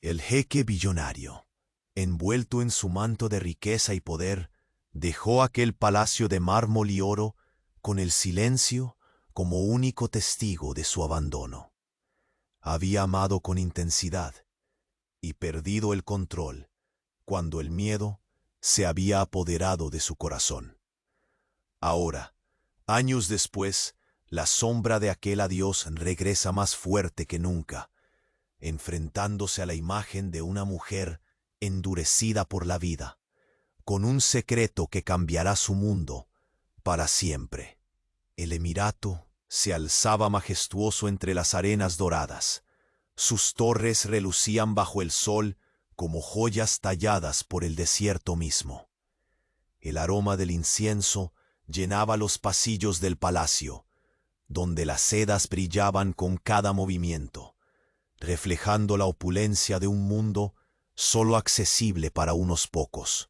El jeque billonario, envuelto en su manto de riqueza y poder, dejó aquel palacio de mármol y oro con el silencio como único testigo de su abandono. Había amado con intensidad y perdido el control cuando el miedo se había apoderado de su corazón. Ahora, años después, la sombra de aquel adiós regresa más fuerte que nunca, enfrentándose a la imagen de una mujer endurecida por la vida, con un secreto que cambiará su mundo para siempre. El emirato se alzaba majestuoso entre las arenas doradas. Sus torres relucían bajo el sol como joyas talladas por el desierto mismo. El aroma del incienso llenaba los pasillos del palacio, donde las sedas brillaban con cada movimiento, reflejando la opulencia de un mundo solo accesible para unos pocos.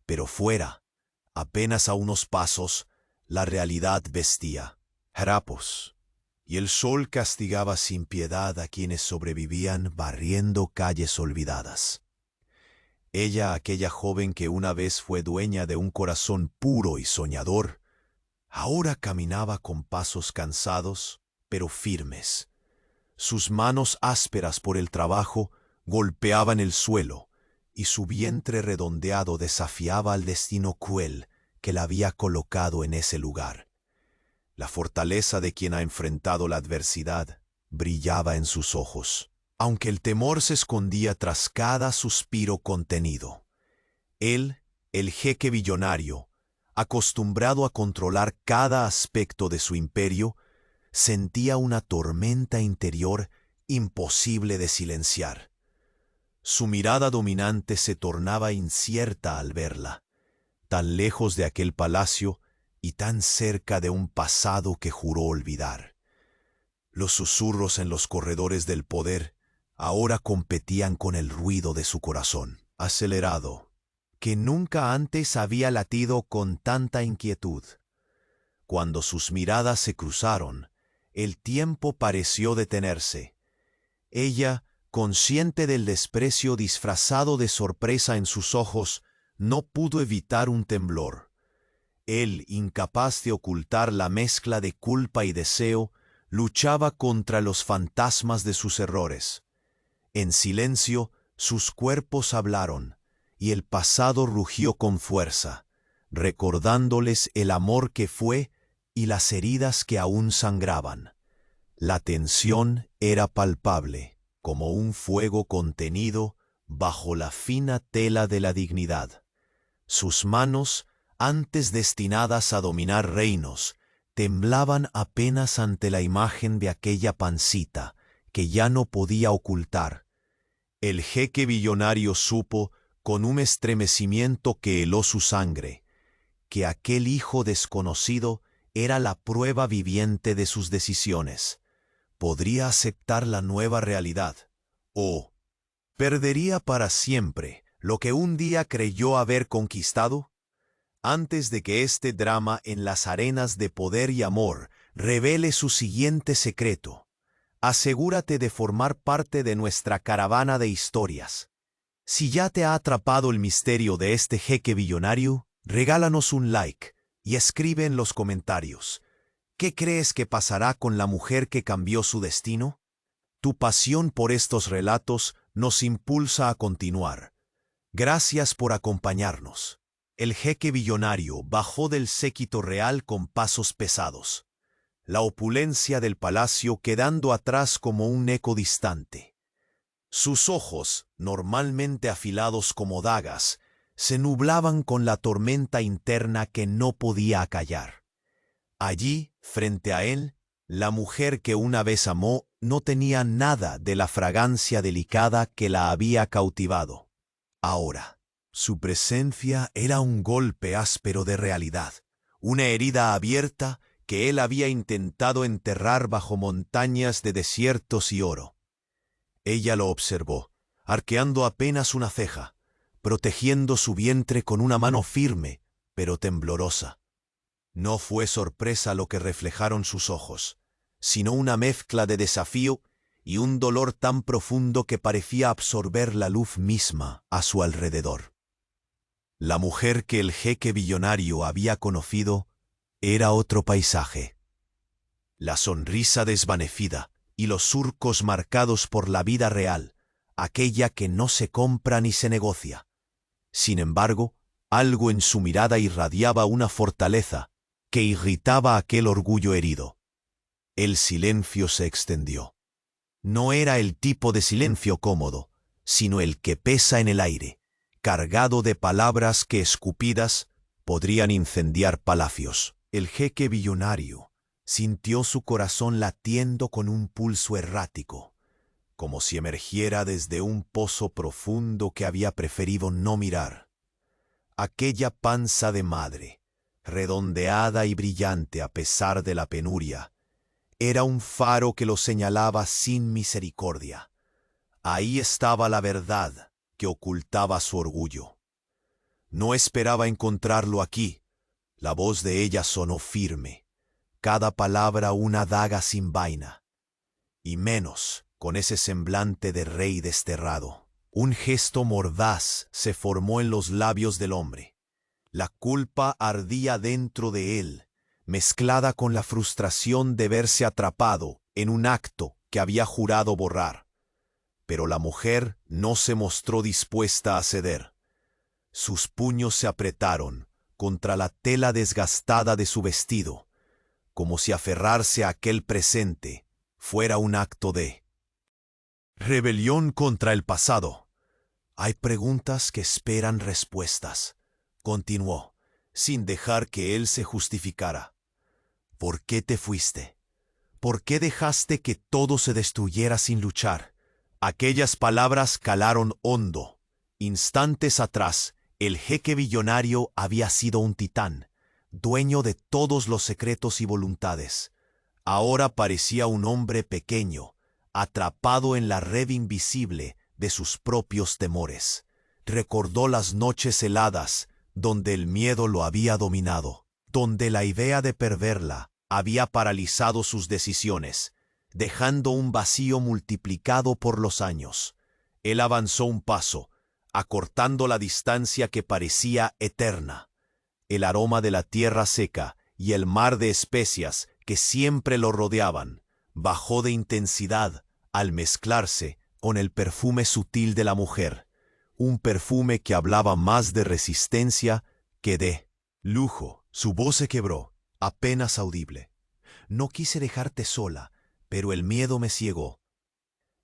Pero fuera, apenas a unos pasos, la realidad vestía harapos, y el sol castigaba sin piedad a quienes sobrevivían barriendo calles olvidadas. Ella, aquella joven que una vez fue dueña de un corazón puro y soñador, ahora caminaba con pasos cansados, pero firmes. Sus manos ásperas por el trabajo golpeaban el suelo, y su vientre redondeado desafiaba al destino cruel que la había colocado en ese lugar. La fortaleza de quien ha enfrentado la adversidad brillaba en sus ojos, aunque el temor se escondía tras cada suspiro contenido. Él, el jeque billonario, acostumbrado a controlar cada aspecto de su imperio, sentía una tormenta interior imposible de silenciar. Su mirada dominante se tornaba incierta al verla, tan lejos de aquel palacio y tan cerca de un pasado que juró olvidar. Los susurros en los corredores del poder ahora competían con el ruido de su corazón, acelerado, que nunca antes había latido con tanta inquietud. Cuando sus miradas se cruzaron, el tiempo pareció detenerse. Ella, consciente del desprecio disfrazado de sorpresa en sus ojos, no pudo evitar un temblor. Él, incapaz de ocultar la mezcla de culpa y deseo, luchaba contra los fantasmas de sus errores. En silencio, sus cuerpos hablaron, y el pasado rugió con fuerza, recordándoles el amor que fue y las heridas que aún sangraban. La tensión era palpable, como un fuego contenido bajo la fina tela de la dignidad. Sus manos, antes destinadas a dominar reinos, temblaban apenas ante la imagen de aquella pancita que ya no podía ocultar. El jeque billonario supo, con un estremecimiento que heló su sangre, que aquel hijo desconocido era la prueba viviente de sus decisiones. ¿Podría aceptar la nueva realidad? ¿O perdería para siempre lo que un día creyó haber conquistado? Antes de que este drama en las arenas de poder y amor revele su siguiente secreto, asegúrate de formar parte de nuestra caravana de historias. Si ya te ha atrapado el misterio de este jeque billonario, regálanos un like y escribe en los comentarios: ¿qué crees que pasará con la mujer que cambió su destino? Tu pasión por estos relatos nos impulsa a continuar. Gracias por acompañarnos. El jeque billonario bajó del séquito real con pasos pesados, la opulencia del palacio quedando atrás como un eco distante. Sus ojos, normalmente afilados como dagas, se nublaban con la tormenta interna que no podía acallar. Allí, frente a él, la mujer que una vez amó no tenía nada de la fragancia delicada que la había cautivado. Ahora, su presencia era un golpe áspero de realidad, una herida abierta que él había intentado enterrar bajo montañas de desiertos y oro. Ella lo observó, arqueando apenas una ceja, protegiendo su vientre con una mano firme, pero temblorosa. No fue sorpresa lo que reflejaron sus ojos, sino una mezcla de desafío y un dolor tan profundo que parecía absorber la luz misma a su alrededor. La mujer que el jeque billonario había conocido era otro paisaje. La sonrisa desvanecida y los surcos marcados por la vida real, aquella que no se compra ni se negocia. Sin embargo, algo en su mirada irradiaba una fortaleza que irritaba aquel orgullo herido. El silencio se extendió. No era el tipo de silencio cómodo, sino el que pesa en el aire, cargado de palabras que escupidas podrían incendiar palacios. El jeque billonario sintió su corazón latiendo con un pulso errático, como si emergiera desde un pozo profundo que había preferido no mirar. Aquella panza de madre, redondeada y brillante a pesar de la penuria, era un faro que lo señalaba sin misericordia. Ahí estaba la verdad que ocultaba su orgullo. No esperaba encontrarlo aquí. La voz de ella sonó firme, cada palabra una daga sin vaina, y menos con ese semblante de rey desterrado. Un gesto mordaz se formó en los labios del hombre. La culpa ardía dentro de él, mezclada con la frustración de verse atrapado en un acto que había jurado borrar. Pero la mujer no se mostró dispuesta a ceder. Sus puños se apretaron contra la tela desgastada de su vestido, como si aferrarse a aquel presente fuera un acto de rebelión contra el pasado. Hay preguntas que esperan respuestas, continuó, sin dejar que él se justificara. ¿Por qué te fuiste? ¿Por qué dejaste que todo se destruyera sin luchar? Aquellas palabras calaron hondo. Instantes atrás, el jeque billonario había sido un titán, dueño de todos los secretos y voluntades. Ahora parecía un hombre pequeño, atrapado en la red invisible de sus propios temores. Recordó las noches heladas donde el miedo lo había dominado, donde la idea de perderla había paralizado sus decisiones, dejando un vacío multiplicado por los años. Él avanzó un paso, acortando la distancia que parecía eterna. El aroma de la tierra seca y el mar de especias que siempre lo rodeaban bajó de intensidad al mezclarse con el perfume sutil de la mujer, un perfume que hablaba más de resistencia que de lujo. Su voz se quebró, apenas audible. No quise dejarte sola, pero el miedo me ciegó.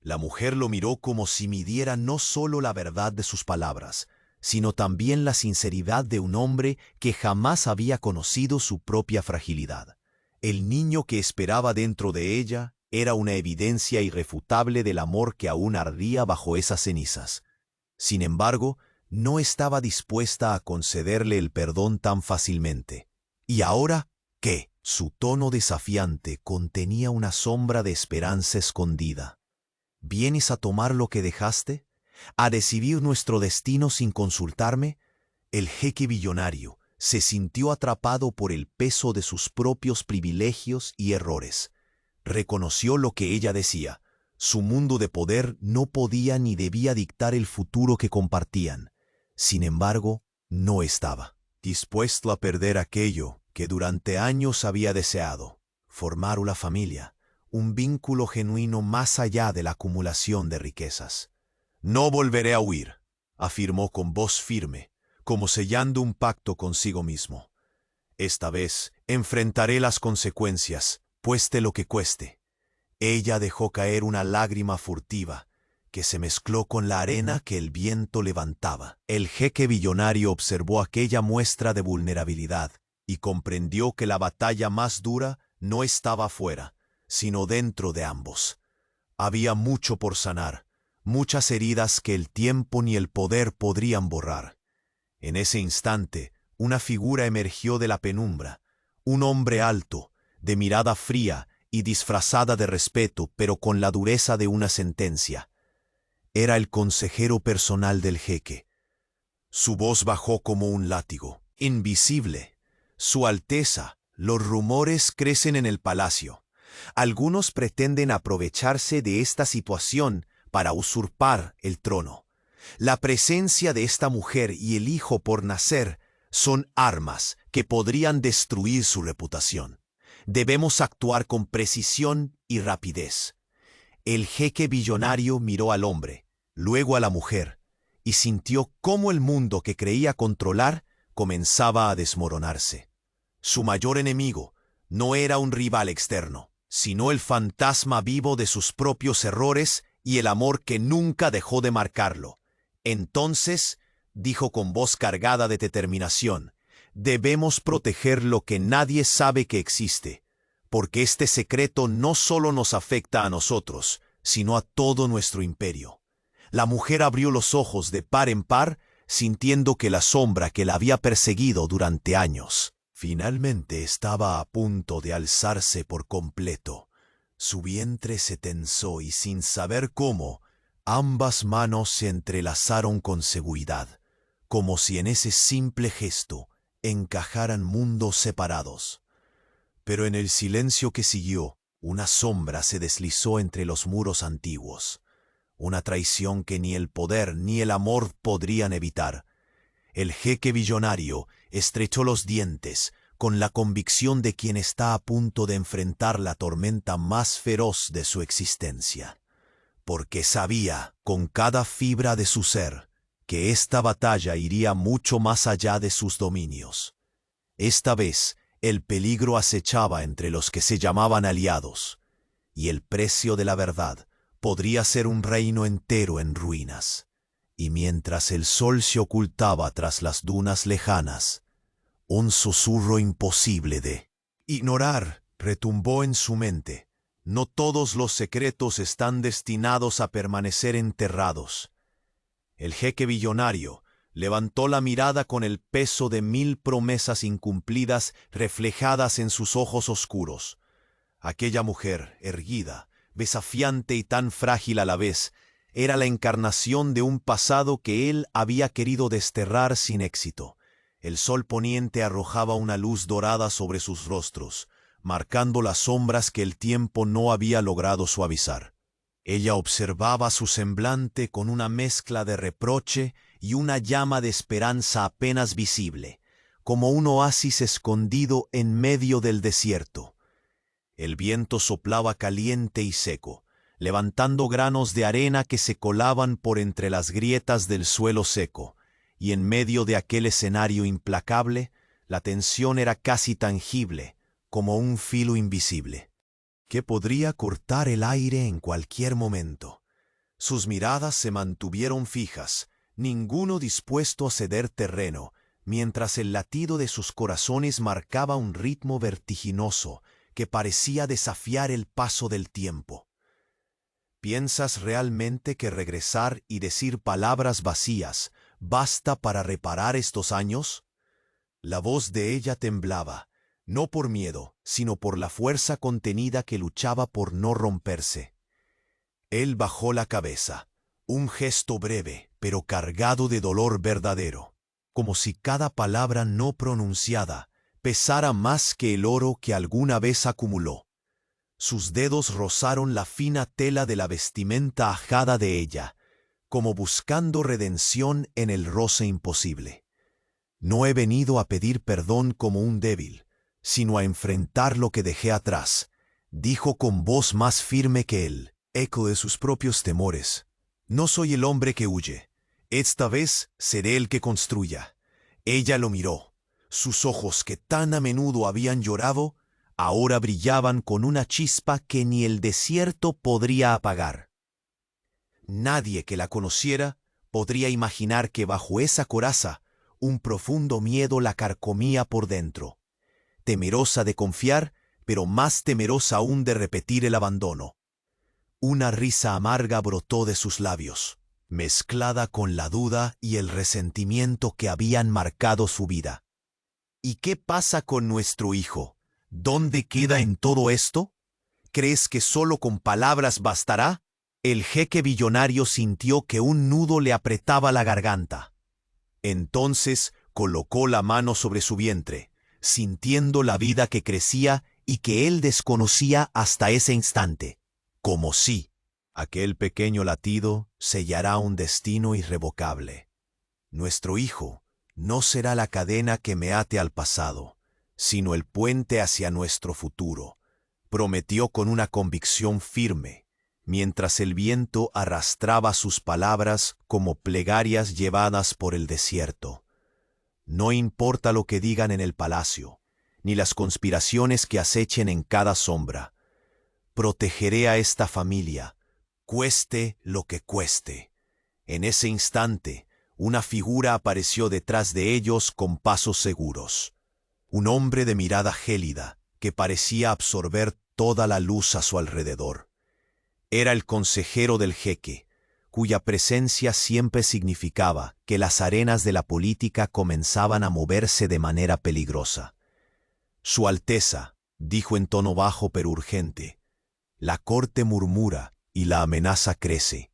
La mujer lo miró como si midiera no solo la verdad de sus palabras, sino también la sinceridad de un hombre que jamás había conocido su propia fragilidad. El niño que esperaba dentro de ella era una evidencia irrefutable del amor que aún ardía bajo esas cenizas. Sin embargo, no estaba dispuesta a concederle el perdón tan fácilmente. ¿Y ahora qué? Su tono desafiante contenía una sombra de esperanza escondida. ¿Vienes a tomar lo que dejaste? ¿A decidir nuestro destino sin consultarme? El jeque billonario se sintió atrapado por el peso de sus propios privilegios y errores. Reconoció lo que ella decía. Su mundo de poder no podía ni debía dictar el futuro que compartían. Sin embargo, no estaba dispuesto a perder aquello que durante años había deseado: formar una familia, un vínculo genuino más allá de la acumulación de riquezas. No volveré a huir, afirmó con voz firme, como sellando un pacto consigo mismo. Esta vez enfrentaré las consecuencias, cueste lo que cueste. Ella dejó caer una lágrima furtiva que se mezcló con la arena que el viento levantaba. El jeque billonario observó aquella muestra de vulnerabilidad y comprendió que la batalla más dura no estaba afuera, sino dentro de ambos. Había mucho por sanar, muchas heridas que el tiempo ni el poder podrían borrar. En ese instante, una figura emergió de la penumbra, un hombre alto, de mirada fría y disfrazada de respeto, pero con la dureza de una sentencia. Era el consejero personal del jeque. Su voz bajó como un látigo. Invisible. Su Alteza, los rumores crecen en el palacio. Algunos pretenden aprovecharse de esta situación para usurpar el trono. La presencia de esta mujer y el hijo por nacer son armas que podrían destruir su reputación. Debemos actuar con precisión y rapidez. El jeque billonario miró al hombre, luego a la mujer, y sintió cómo el mundo que creía controlar comenzaba a desmoronarse. Su mayor enemigo no era un rival externo, sino el fantasma vivo de sus propios errores y el amor que nunca dejó de marcarlo. Entonces, dijo con voz cargada de determinación, debemos proteger lo que nadie sabe que existe, porque este secreto no solo nos afecta a nosotros, sino a todo nuestro imperio. La mujer abrió los ojos de par en par, sintiendo que la sombra que la había perseguido durante años finalmente estaba a punto de alzarse por completo. Su vientre se tensó y sin saber cómo, ambas manos se entrelazaron con seguridad, como si en ese simple gesto encajaran mundos separados. Pero en el silencio que siguió, una sombra se deslizó entre los muros antiguos, una traición que ni el poder ni el amor podrían evitar. El jeque billonario estrechó los dientes con la convicción de quien está a punto de enfrentar la tormenta más feroz de su existencia, porque sabía con cada fibra de su ser que esta batalla iría mucho más allá de sus dominios. Esta vez el peligro acechaba entre los que se llamaban aliados, y el precio de la verdad podría ser un reino entero en ruinas. Y mientras el sol se ocultaba tras las dunas lejanas, un susurro imposible de ignorar retumbó en su mente. No todos los secretos están destinados a permanecer enterrados. El jeque billonario levantó la mirada con el peso de 1000 promesas incumplidas reflejadas en sus ojos oscuros. Aquella mujer, erguida, desafiante y tan frágil a la vez, era la encarnación de un pasado que él había querido desterrar sin éxito. El sol poniente arrojaba una luz dorada sobre sus rostros, marcando las sombras que el tiempo no había logrado suavizar. Ella observaba su semblante con una mezcla de reproche y una llama de esperanza apenas visible, como un oasis escondido en medio del desierto. El viento soplaba caliente y seco, levantando granos de arena que se colaban por entre las grietas del suelo seco, y en medio de aquel escenario implacable, la tensión era casi tangible, como un filo invisible, que podría cortar el aire en cualquier momento. Sus miradas se mantuvieron fijas, ninguno dispuesto a ceder terreno, mientras el latido de sus corazones marcaba un ritmo vertiginoso que parecía desafiar el paso del tiempo. ¿Piensas realmente que regresar y decir palabras vacías basta para reparar estos años? La voz de ella temblaba, no por miedo, sino por la fuerza contenida que luchaba por no romperse. Él bajó la cabeza, un gesto breve, pero cargado de dolor verdadero, como si cada palabra no pronunciada pesara más que el oro que alguna vez acumuló. Sus dedos rozaron la fina tela de la vestimenta ajada de ella, como buscando redención en el roce imposible. No he venido a pedir perdón como un débil, sino a enfrentar lo que dejé atrás, dijo con voz más firme que el eco de sus propios temores. No soy el hombre que huye, esta vez seré el que construya. Ella lo miró. Sus ojos, que tan a menudo habían llorado, ahora brillaban con una chispa que ni el desierto podría apagar. Nadie que la conociera podría imaginar que bajo esa coraza un profundo miedo la carcomía por dentro, temerosa de confiar, pero más temerosa aún de repetir el abandono. Una risa amarga brotó de sus labios, mezclada con la duda y el resentimiento que habían marcado su vida. ¿Y qué pasa con nuestro hijo? ¿Dónde queda en todo esto? ¿Crees que solo con palabras bastará? El jeque billonario sintió que un nudo le apretaba la garganta. Entonces colocó la mano sobre su vientre, sintiendo la vida que crecía y que él desconocía hasta ese instante, como si aquel pequeño latido sellará un destino irrevocable. Nuestro hijo no será la cadena que me ate al pasado, sino el puente hacia nuestro futuro, prometió con una convicción firme, mientras el viento arrastraba sus palabras como plegarias llevadas por el desierto. No importa lo que digan en el palacio, ni las conspiraciones que acechen en cada sombra. Protegeré a esta familia, cueste lo que cueste. En ese instante, una figura apareció detrás de ellos con pasos seguros. Un hombre de mirada gélida, que parecía absorber toda la luz a su alrededor. Era el consejero del jeque, cuya presencia siempre significaba que las arenas de la política comenzaban a moverse de manera peligrosa. Su Alteza, dijo en tono bajo pero urgente, la corte murmura y la amenaza crece.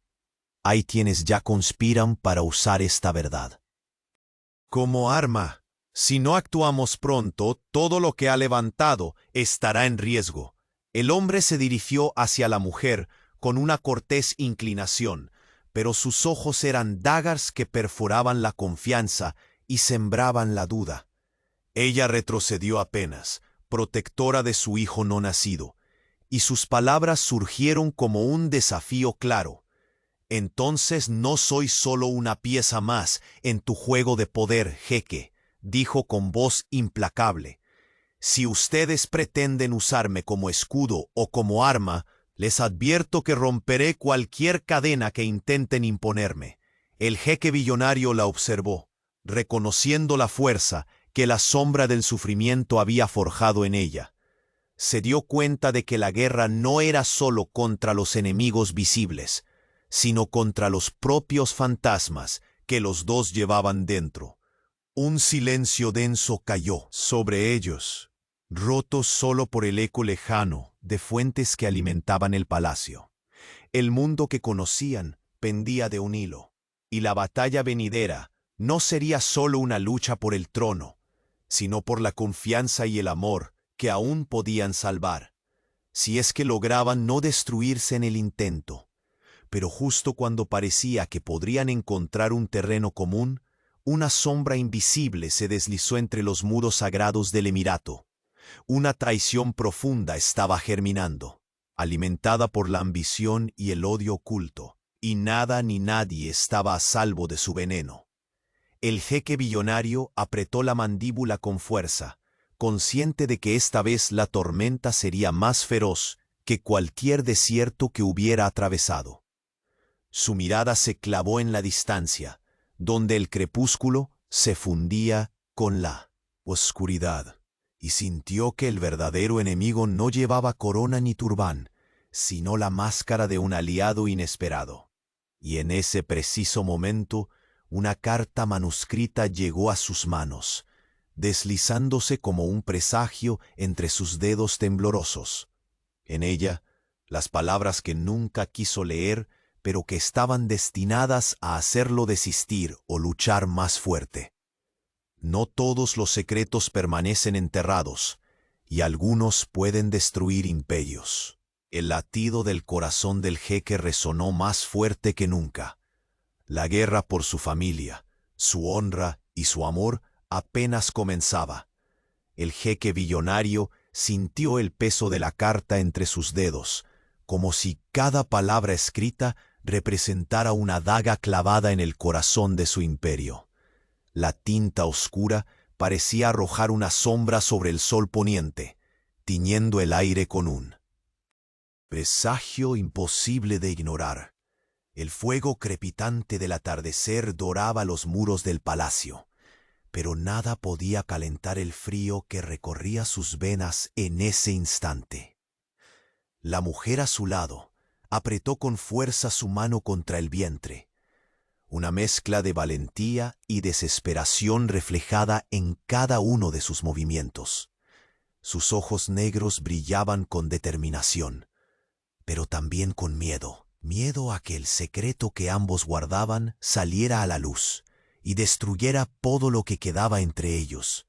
Hay quienes ya conspiran para usar esta verdad como arma. Si no actuamos pronto, todo lo que ha levantado estará en riesgo. El hombre se dirigió hacia la mujer con una cortés inclinación, pero sus ojos eran dagas que perforaban la confianza y sembraban la duda. Ella retrocedió apenas, protectora de su hijo no nacido, y sus palabras surgieron como un desafío claro. Entonces no soy solo una pieza más en tu juego de poder, jeque, dijo con voz implacable. Si ustedes pretenden usarme como escudo o como arma, les advierto que romperé cualquier cadena que intenten imponerme. El jeque billonario la observó, reconociendo la fuerza que la sombra del sufrimiento había forjado en ella. Se dio cuenta de que la guerra no era solo contra los enemigos visibles, sino contra los propios fantasmas que los dos llevaban dentro. Un silencio denso cayó sobre ellos, roto solo por el eco lejano de fuentes que alimentaban el palacio. El mundo que conocían pendía de un hilo, y la batalla venidera no sería solo una lucha por el trono, sino por la confianza y el amor que aún podían salvar, si es que lograban no destruirse en el intento. Pero justo cuando parecía que podrían encontrar un terreno común, una sombra invisible se deslizó entre los muros sagrados del Emirato. Una traición profunda estaba germinando, alimentada por la ambición y el odio oculto, y nada ni nadie estaba a salvo de su veneno. El jeque billonario apretó la mandíbula con fuerza, consciente de que esta vez la tormenta sería más feroz que cualquier desierto que hubiera atravesado. Su mirada se clavó en la distancia, donde el crepúsculo se fundía con la oscuridad, y sintió que el verdadero enemigo no llevaba corona ni turbán, sino la máscara de un aliado inesperado. Y en ese preciso momento, una carta manuscrita llegó a sus manos, deslizándose como un presagio entre sus dedos temblorosos. En ella, las palabras que nunca quiso leer, pero que estaban destinadas a hacerlo desistir o luchar más fuerte. No todos los secretos permanecen enterrados, y algunos pueden destruir imperios. El latido del corazón del jeque resonó más fuerte que nunca. La guerra por su familia, su honra y su amor apenas comenzaba. El jeque billonario sintió el peso de la carta entre sus dedos, como si cada palabra escrita representara una daga clavada en el corazón de su imperio. La tinta oscura parecía arrojar una sombra sobre el sol poniente, tiñendo el aire con un presagio imposible de ignorar. El fuego crepitante del atardecer doraba los muros del palacio, pero nada podía calentar el frío que recorría sus venas en ese instante. La mujer a su lado apretó con fuerza su mano contra el vientre, una mezcla de valentía y desesperación reflejada en cada uno de sus movimientos. Sus ojos negros brillaban con determinación, pero también con miedo, miedo a que el secreto que ambos guardaban saliera a la luz y destruyera todo lo que quedaba entre ellos.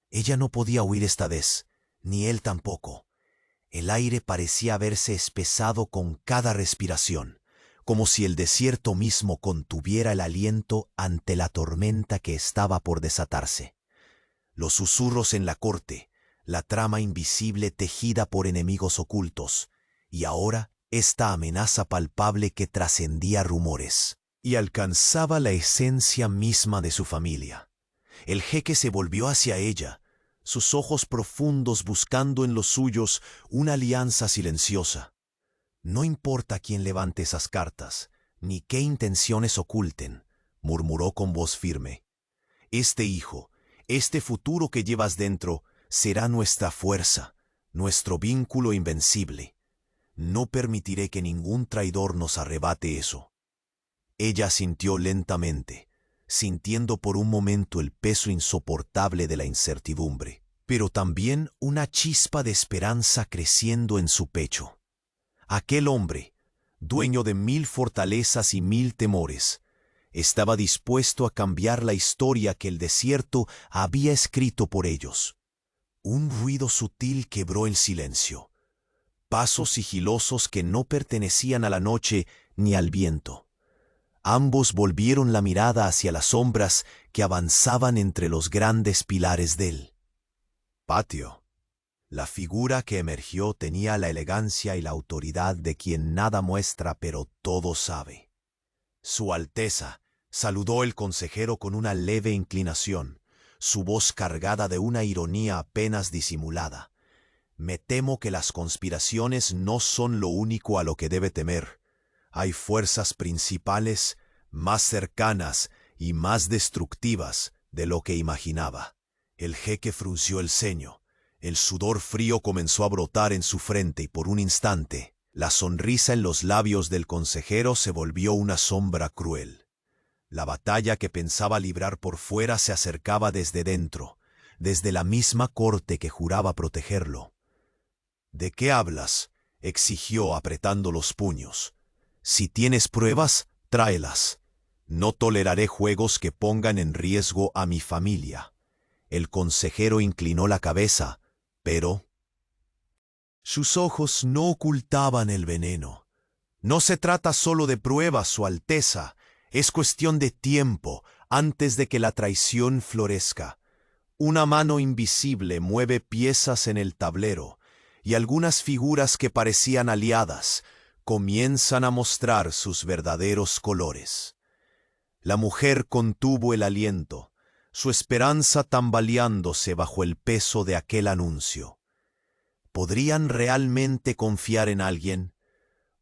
Ella no podía huir esta vez, ni él tampoco. El aire parecía haberse espesado con cada respiración, como si el desierto mismo contuviera el aliento ante la tormenta que estaba por desatarse. Los susurros en la corte, la trama invisible tejida por enemigos ocultos, y ahora esta amenaza palpable que trascendía rumores y alcanzaba la esencia misma de su familia. El jeque se volvió hacia ella, sus ojos profundos buscando en los suyos una alianza silenciosa. «No importa quién levante esas cartas, ni qué intenciones oculten», murmuró con voz firme. «Este hijo, este futuro que llevas dentro, será nuestra fuerza, nuestro vínculo invencible. No permitiré que ningún traidor nos arrebate eso». Ella asintió lentamente, sintiendo por un momento el peso insoportable de la incertidumbre, pero también una chispa de esperanza creciendo en su pecho. Aquel hombre, dueño de 1000 fortalezas y 1000 temores, estaba dispuesto a cambiar la historia que el desierto había escrito por ellos. Un ruido sutil quebró el silencio. Pasos sigilosos que no pertenecían a la noche ni al viento. Ambos volvieron la mirada hacia las sombras que avanzaban entre los grandes pilares del patio. La figura que emergió tenía la elegancia y la autoridad de quien nada muestra pero todo sabe. «Su Alteza», saludó el consejero con una leve inclinación, su voz cargada de una ironía apenas disimulada. «Me temo que las conspiraciones no son lo único a lo que debe temer. Hay fuerzas principales más cercanas y más destructivas de lo que imaginaba». El jeque frunció el ceño. El sudor frío comenzó a brotar en su frente y por un instante, la sonrisa en los labios del consejero se volvió una sombra cruel. La batalla que pensaba librar por fuera se acercaba desde dentro, desde la misma corte que juraba protegerlo. «¿De qué hablas?», exigió apretando los puños. «Si tienes pruebas, tráelas. No toleraré juegos que pongan en riesgo a mi familia». El consejero inclinó la cabeza, pero sus ojos no ocultaban el veneno. «No se trata solo de pruebas, Su Alteza. Es cuestión de tiempo antes de que la traición florezca. Una mano invisible mueve piezas en el tablero, y algunas figuras que parecían aliadas comienzan a mostrar sus verdaderos colores». La mujer contuvo el aliento, su esperanza tambaleándose bajo el peso de aquel anuncio. ¿Podrían realmente confiar en alguien?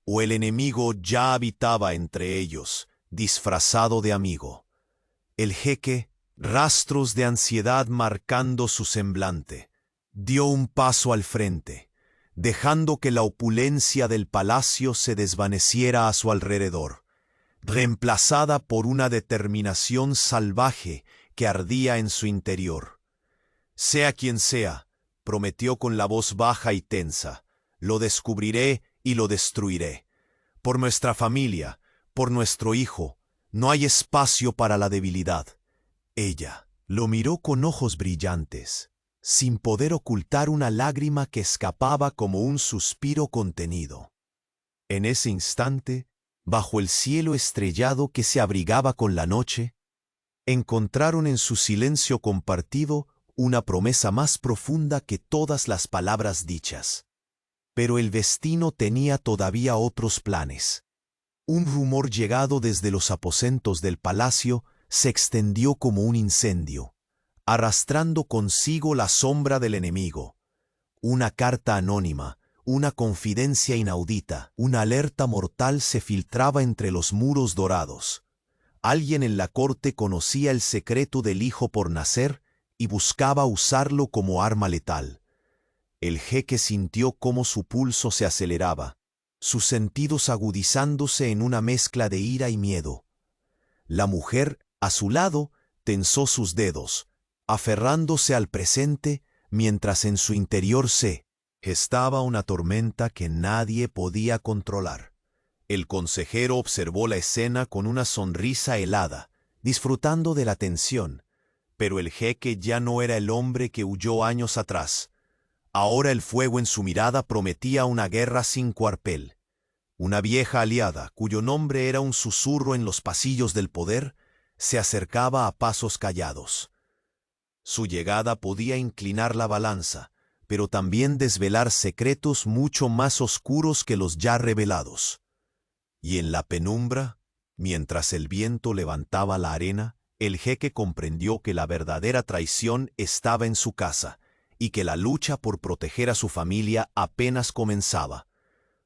¿O el enemigo ya habitaba entre ellos, disfrazado de amigo? El jeque, rastros de ansiedad marcando su semblante, dio un paso al frente, dejando que la opulencia del palacio se desvaneciera a su alrededor, reemplazada por una determinación salvaje que ardía en su interior. «Sea quien sea», prometió con la voz baja y tensa, «lo descubriré y lo destruiré. Por nuestra familia, por nuestro hijo, no hay espacio para la debilidad». Ella lo miró con ojos brillantes, sin poder ocultar una lágrima que escapaba como un suspiro contenido. En ese instante, bajo el cielo estrellado que se abrigaba con la noche, encontraron en su silencio compartido una promesa más profunda que todas las palabras dichas. Pero el destino tenía todavía otros planes. Un rumor llegado desde los aposentos del palacio se extendió como un incendio, arrastrando consigo la sombra del enemigo. Una carta anónima, una confidencia inaudita, una alerta mortal se filtraba entre los muros dorados. Alguien en la corte conocía el secreto del hijo por nacer y buscaba usarlo como arma letal. El jeque sintió cómo su pulso se aceleraba, sus sentidos agudizándose en una mezcla de ira y miedo. La mujer, a su lado, tensó sus dedos, aferrándose al presente, mientras en su interior se gestaba una tormenta que nadie podía controlar. El consejero observó la escena con una sonrisa helada, disfrutando de la tensión, pero el jeque ya no era el hombre que huyó años atrás. Ahora el fuego en su mirada prometía una guerra sin cuartel. Una vieja aliada, cuyo nombre era un susurro en los pasillos del poder, se acercaba a pasos callados. Su llegada podía inclinar la balanza, pero también desvelar secretos mucho más oscuros que los ya revelados. Y en la penumbra, mientras el viento levantaba la arena, el jeque comprendió que la verdadera traición estaba en su casa y que la lucha por proteger a su familia apenas comenzaba.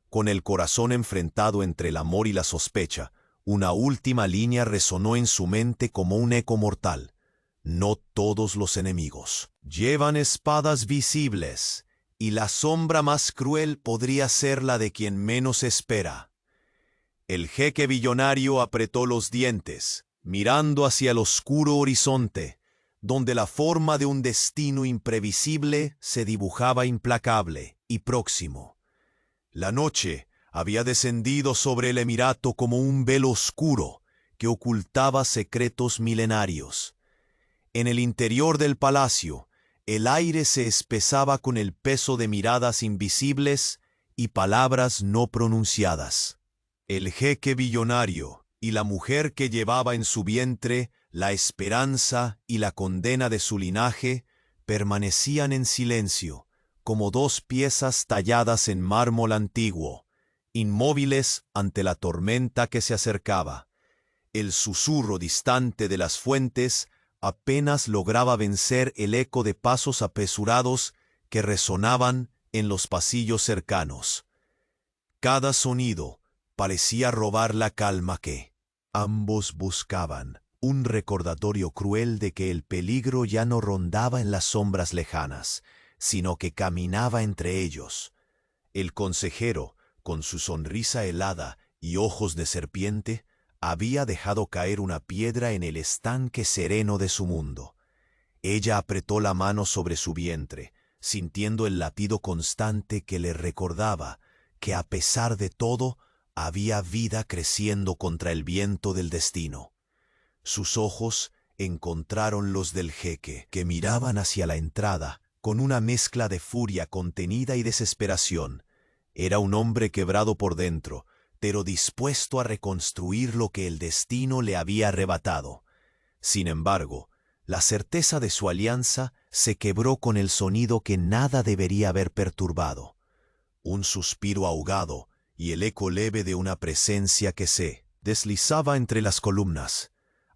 Con el corazón enfrentado entre el amor y la sospecha, una última línea resonó en su mente como un eco mortal. No todos los enemigos llevan espadas visibles, y la sombra más cruel podría ser la de quien menos espera. El jeque billonario apretó los dientes, mirando hacia el oscuro horizonte, donde la forma de un destino imprevisible se dibujaba implacable y próximo. La noche había descendido sobre el emirato como un velo oscuro que ocultaba secretos milenarios. En el interior del palacio, el aire se espesaba con el peso de miradas invisibles y palabras no pronunciadas. El jeque billonario y la mujer que llevaba en su vientre la esperanza y la condena de su linaje permanecían en silencio, como dos piezas talladas en mármol antiguo, inmóviles ante la tormenta que se acercaba. El susurro distante de las fuentes apenas lograba vencer el eco de pasos apresurados que resonaban en los pasillos cercanos. Cada sonido parecía robar la calma que ambos buscaban, un recordatorio cruel de que el peligro ya no rondaba en las sombras lejanas, sino que caminaba entre ellos. El consejero, con su sonrisa helada y ojos de serpiente, había dejado caer una piedra en el estanque sereno de su mundo. Ella apretó la mano sobre su vientre, sintiendo el latido constante que le recordaba que a pesar de todo había vida creciendo contra el viento del destino. Sus ojos encontraron los del jeque, que miraban hacia la entrada con una mezcla de furia contenida y desesperación. Era un hombre quebrado por dentro, pero dispuesto a reconstruir lo que el destino le había arrebatado. Sin embargo, la certeza de su alianza se quebró con el sonido que nada debería haber perturbado. Un suspiro ahogado y el eco leve de una presencia que se deslizaba entre las columnas.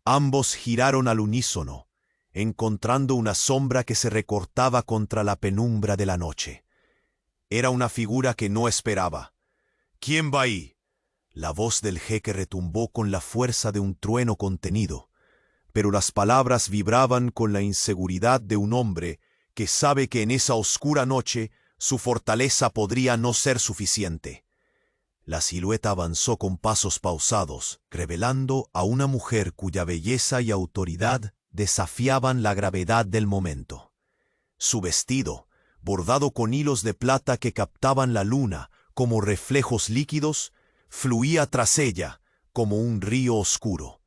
Ambos giraron al unísono, encontrando una sombra que se recortaba contra la penumbra de la noche. Era una figura que no esperaba. «¿Quién va ahí?». La voz del jeque retumbó con la fuerza de un trueno contenido, pero las palabras vibraban con la inseguridad de un hombre que sabe que en esa oscura noche su fortaleza podría no ser suficiente. La silueta avanzó con pasos pausados, revelando a una mujer cuya belleza y autoridad desafiaban la gravedad del momento. Su vestido, bordado con hilos de plata que captaban la luna como reflejos líquidos, fluía tras ella como un río oscuro.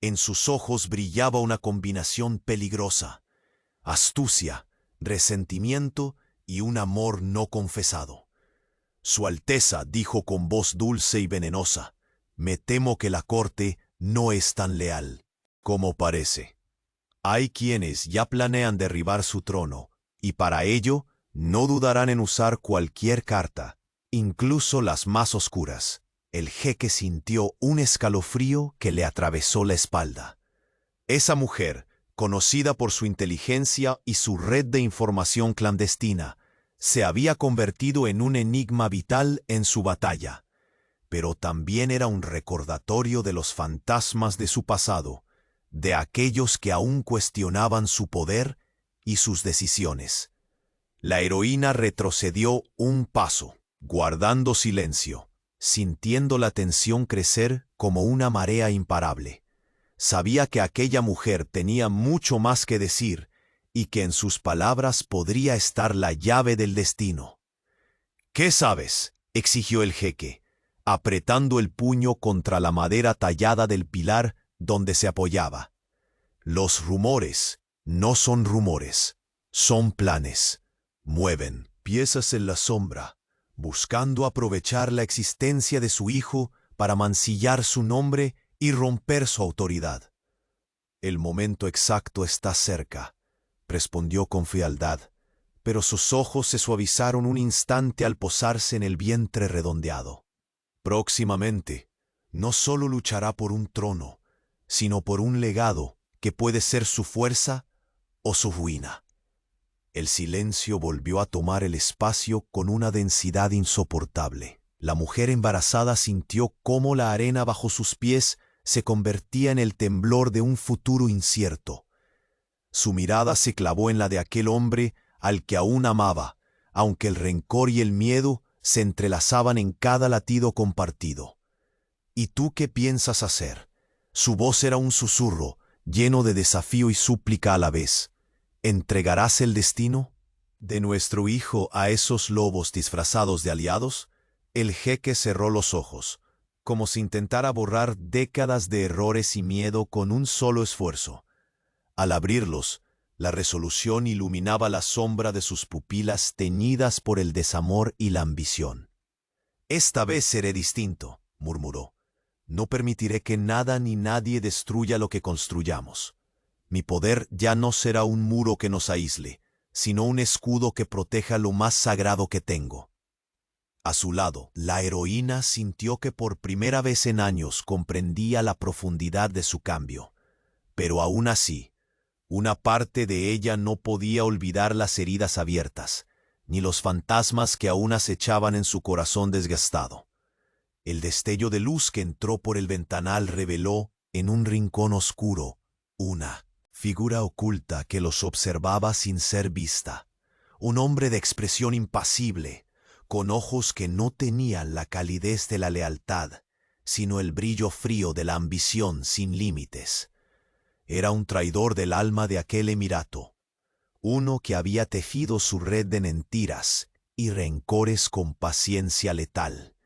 En sus ojos brillaba una combinación peligrosa: astucia, resentimiento y un amor no confesado. Su Alteza dijo con voz dulce y venenosa: «Me temo que la corte no es tan leal como parece. Hay quienes ya planean derribar su trono, y para ello no dudarán en usar cualquier carta, incluso las más oscuras». El jeque sintió un escalofrío que le atravesó la espalda. Esa mujer, conocida por su inteligencia y su red de información clandestina, se había convertido en un enigma vital en su batalla, pero también era un recordatorio de los fantasmas de su pasado, de aquellos que aún cuestionaban su poder y sus decisiones. La heroína retrocedió un paso, guardando silencio, sintiendo la tensión crecer como una marea imparable. Sabía que aquella mujer tenía mucho más que decir y que en sus palabras podría estar la llave del destino. «¿Qué sabes?», exigió el jeque, apretando el puño contra la madera tallada del pilar donde se apoyaba. «Los rumores no son rumores, son planes. Mueven». piezas en la sombra, buscando aprovechar la existencia de su hijo para mancillar su nombre y romper su autoridad. El momento exacto está cerca, respondió con frialdad, pero sus ojos se suavizaron un instante al posarse en el vientre redondeado. Próximamente, no solo luchará por un trono, sino por un legado que puede ser su fuerza o su ruina. El silencio volvió a tomar el espacio con una densidad insoportable. La mujer embarazada sintió cómo la arena bajo sus pies se convertía en el temblor de un futuro incierto. Su mirada se clavó en la de aquel hombre al que aún amaba, aunque el rencor y el miedo se entrelazaban en cada latido compartido. ¿Y tú qué piensas hacer? Su voz era un susurro, lleno de desafío y súplica a la vez. ¿Entregarás el destino de nuestro hijo a esos lobos disfrazados de aliados? El jeque cerró los ojos, como si intentara borrar décadas de errores y miedo con un solo esfuerzo. Al abrirlos, la resolución iluminaba la sombra de sus pupilas teñidas por el desamor y la ambición. «Esta vez seré distinto», murmuró. «No permitiré que nada ni nadie destruya lo que construyamos. Mi poder ya no será un muro que nos aísle, sino un escudo que proteja lo más sagrado que tengo». A su lado, la heroína sintió que por primera vez en años comprendía la profundidad de su cambio. Pero aún así, una parte de ella no podía olvidar las heridas abiertas, ni los fantasmas que aún acechaban en su corazón desgastado. El destello de luz que entró por el ventanal reveló, en un rincón oscuro, una figura oculta que los observaba sin ser vista. Un hombre de expresión impasible, con ojos que no tenían la calidez de la lealtad, sino el brillo frío de la ambición sin límites. Era un traidor del alma de aquel emirato, uno que había tejido su red de mentiras y rencores con paciencia letal,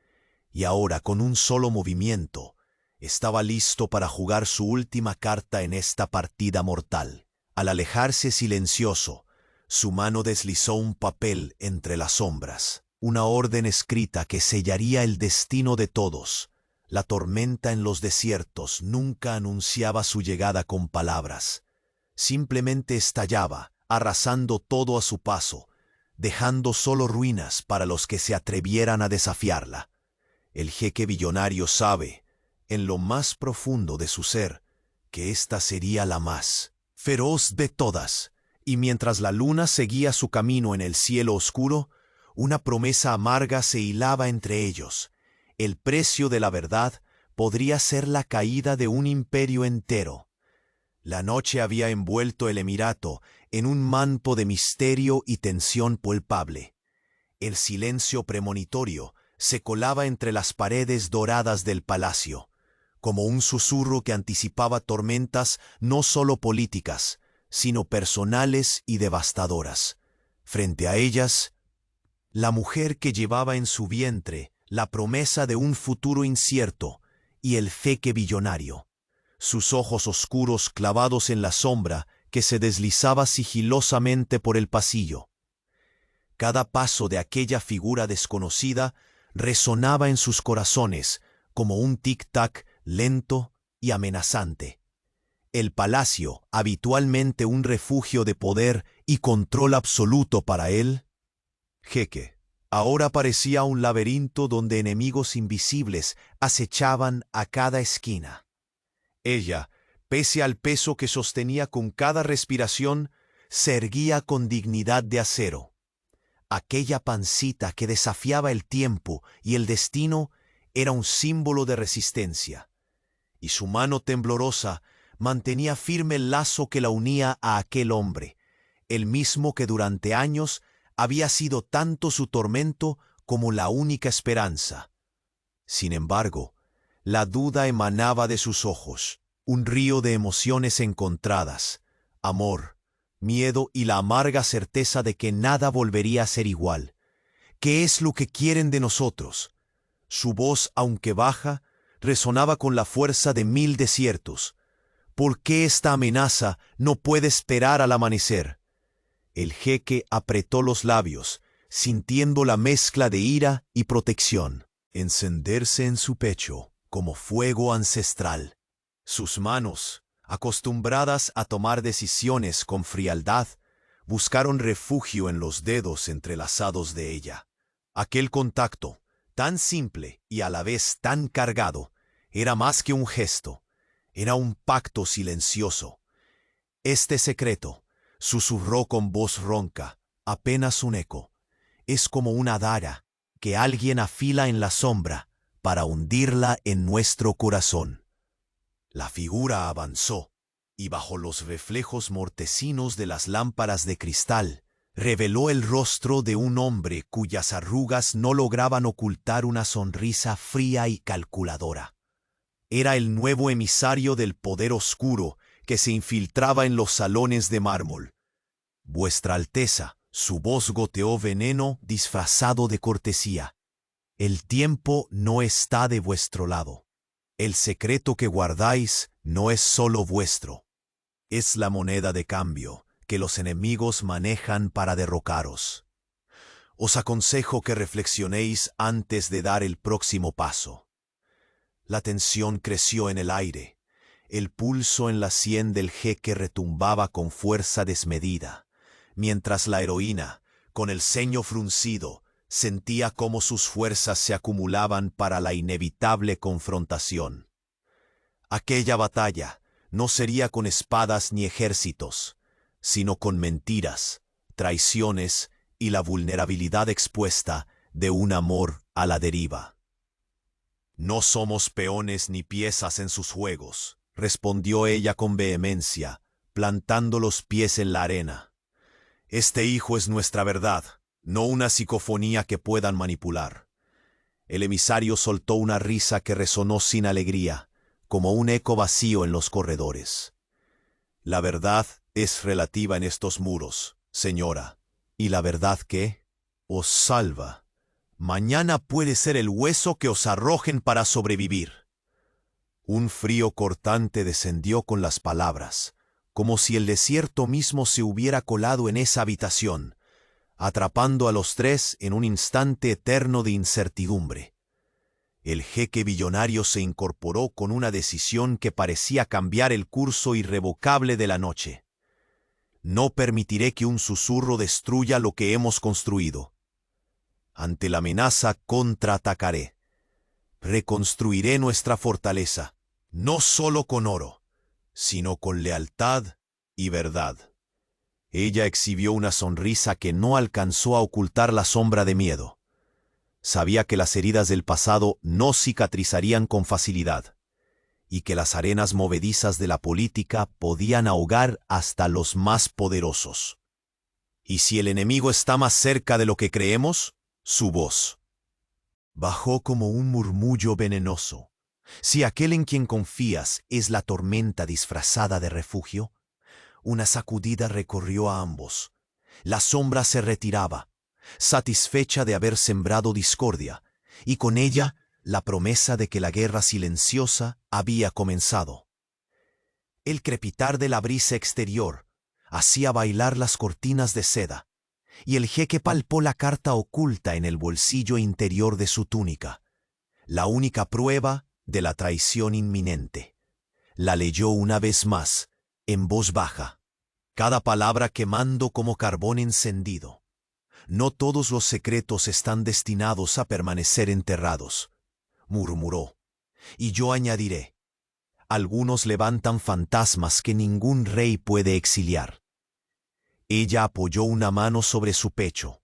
y ahora con un solo movimiento estaba listo para jugar su última carta en esta partida mortal. Al alejarse silencioso, su mano deslizó un papel entre las sombras, una orden escrita que sellaría el destino de todos. La tormenta en los desiertos nunca anunciaba su llegada con palabras. Simplemente estallaba, arrasando todo a su paso, dejando solo ruinas para los que se atrevieran a desafiarla. El jeque billonario sabe, en lo más profundo de su ser, que esta sería la más feroz de todas, y mientras la luna seguía su camino en el cielo oscuro, una promesa amarga se hilaba entre ellos. El precio de la verdad podría ser la caída de un imperio entero. La noche había envuelto el emirato en un manto de misterio y tensión palpable. El silencio premonitorio se colaba entre las paredes doradas del palacio, como un susurro que anticipaba tormentas no solo políticas, sino personales y devastadoras. Frente a ellas, la mujer que llevaba en su vientre la promesa de un futuro incierto y el jeque billonario, sus ojos oscuros clavados en la sombra que se deslizaba sigilosamente por el pasillo. Cada paso de aquella figura desconocida resonaba en sus corazones como un tic-tac lento y amenazante. El palacio, habitualmente un refugio de poder y control absoluto para él, jeque, ahora parecía un laberinto donde enemigos invisibles acechaban a cada esquina. Ella, pese al peso que sostenía con cada respiración, se erguía con dignidad de acero. Aquella pancita que desafiaba el tiempo y el destino era un símbolo de resistencia, y su mano temblorosa mantenía firme el lazo que la unía a aquel hombre, el mismo que durante años había sido tanto su tormento como la única esperanza. Sin embargo, la duda emanaba de sus ojos, un río de emociones encontradas, amor, miedo y la amarga certeza de que nada volvería a ser igual. ¿Qué es lo que quieren de nosotros? Su voz, aunque baja, resonaba con la fuerza de 1000 desiertos. ¿Por qué esta amenaza no puede esperar al amanecer? El jeque apretó los labios, sintiendo la mezcla de ira y protección encenderse en su pecho como fuego ancestral. Sus manos, acostumbradas a tomar decisiones con frialdad, buscaron refugio en los dedos entrelazados de ella. Aquel contacto, tan simple y a la vez tan cargado, era más que un gesto, era un pacto silencioso. Este secreto, susurró con voz ronca, apenas un eco, es como una daga que alguien afila en la sombra para hundirla en nuestro corazón. La figura avanzó, y bajo los reflejos mortecinos de las lámparas de cristal, reveló el rostro de un hombre cuyas arrugas no lograban ocultar una sonrisa fría y calculadora. Era el nuevo emisario del poder oscuro que se infiltraba en los salones de mármol. Vuestra Alteza, su voz goteó veneno disfrazado de cortesía. El tiempo no está de vuestro lado. El secreto que guardáis no es solo vuestro. Es la moneda de cambio que los enemigos manejan para derrocaros. Os aconsejo que reflexionéis antes de dar el próximo paso. La tensión creció en el aire. El pulso en la sien del jeque retumbaba con fuerza desmedida, mientras la heroína, con el ceño fruncido, sentía cómo sus fuerzas se acumulaban para la inevitable confrontación. Aquella batalla no sería con espadas ni ejércitos, sino con mentiras, traiciones y la vulnerabilidad expuesta de un amor a la deriva. No somos peones ni piezas en sus juegos, respondió ella con vehemencia, plantando los pies en la arena. Este hijo es nuestra verdad, no una psicofonía que puedan manipular. El emisario soltó una risa que resonó sin alegría, como un eco vacío en los corredores. La verdad es relativa en estos muros, señora, y la verdad que os salva. Mañana puede ser el hueso que os arrojen para sobrevivir. Un frío cortante descendió con las palabras, como si el desierto mismo se hubiera colado en esa habitación, atrapando a los tres en un instante eterno de incertidumbre. El jeque billonario se incorporó con una decisión que parecía cambiar el curso irrevocable de la noche. No permitiré que un susurro destruya lo que hemos construido. Ante la amenaza contraatacaré. Reconstruiré nuestra fortaleza, no solo con oro, sino con lealtad y verdad. Ella exhibió una sonrisa que no alcanzó a ocultar la sombra de miedo. Sabía que las heridas del pasado no cicatrizarían con facilidad, y que las arenas movedizas de la política podían ahogar hasta los más poderosos. ¿Y si el enemigo está más cerca de lo que creemos? Su voz bajó como un murmullo venenoso. Si aquel en quien confías es la tormenta disfrazada de refugio, una sacudida recorrió a ambos. La sombra se retiraba, satisfecha de haber sembrado discordia, y con ella la promesa de que la guerra silenciosa había comenzado. El crepitar de la brisa exterior hacía bailar las cortinas de seda, y el jeque palpó la carta oculta en el bolsillo interior de su túnica, la única prueba de la traición inminente. La leyó una vez más, en voz baja, cada palabra quemando como carbón encendido. No todos los secretos están destinados a permanecer enterrados, murmuró, y yo añadiré, algunos levantan fantasmas que ningún rey puede exiliar. Ella apoyó una mano sobre su pecho,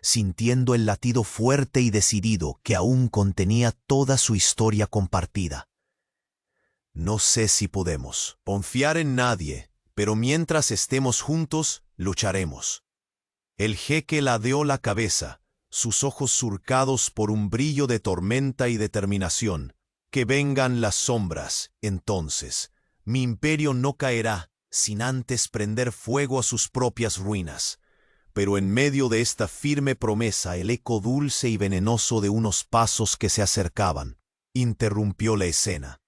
sintiendo el latido fuerte y decidido que aún contenía toda su historia compartida. No sé si podemos confiar en nadie, pero mientras estemos juntos, lucharemos. El jeque ladeó la cabeza, sus ojos surcados por un brillo de tormenta y determinación. Que vengan las sombras, entonces. Mi imperio no caerá sin antes prender fuego a sus propias ruinas. Pero en medio de esta firme promesa, el eco dulce y venenoso de unos pasos que se acercaban interrumpió la escena.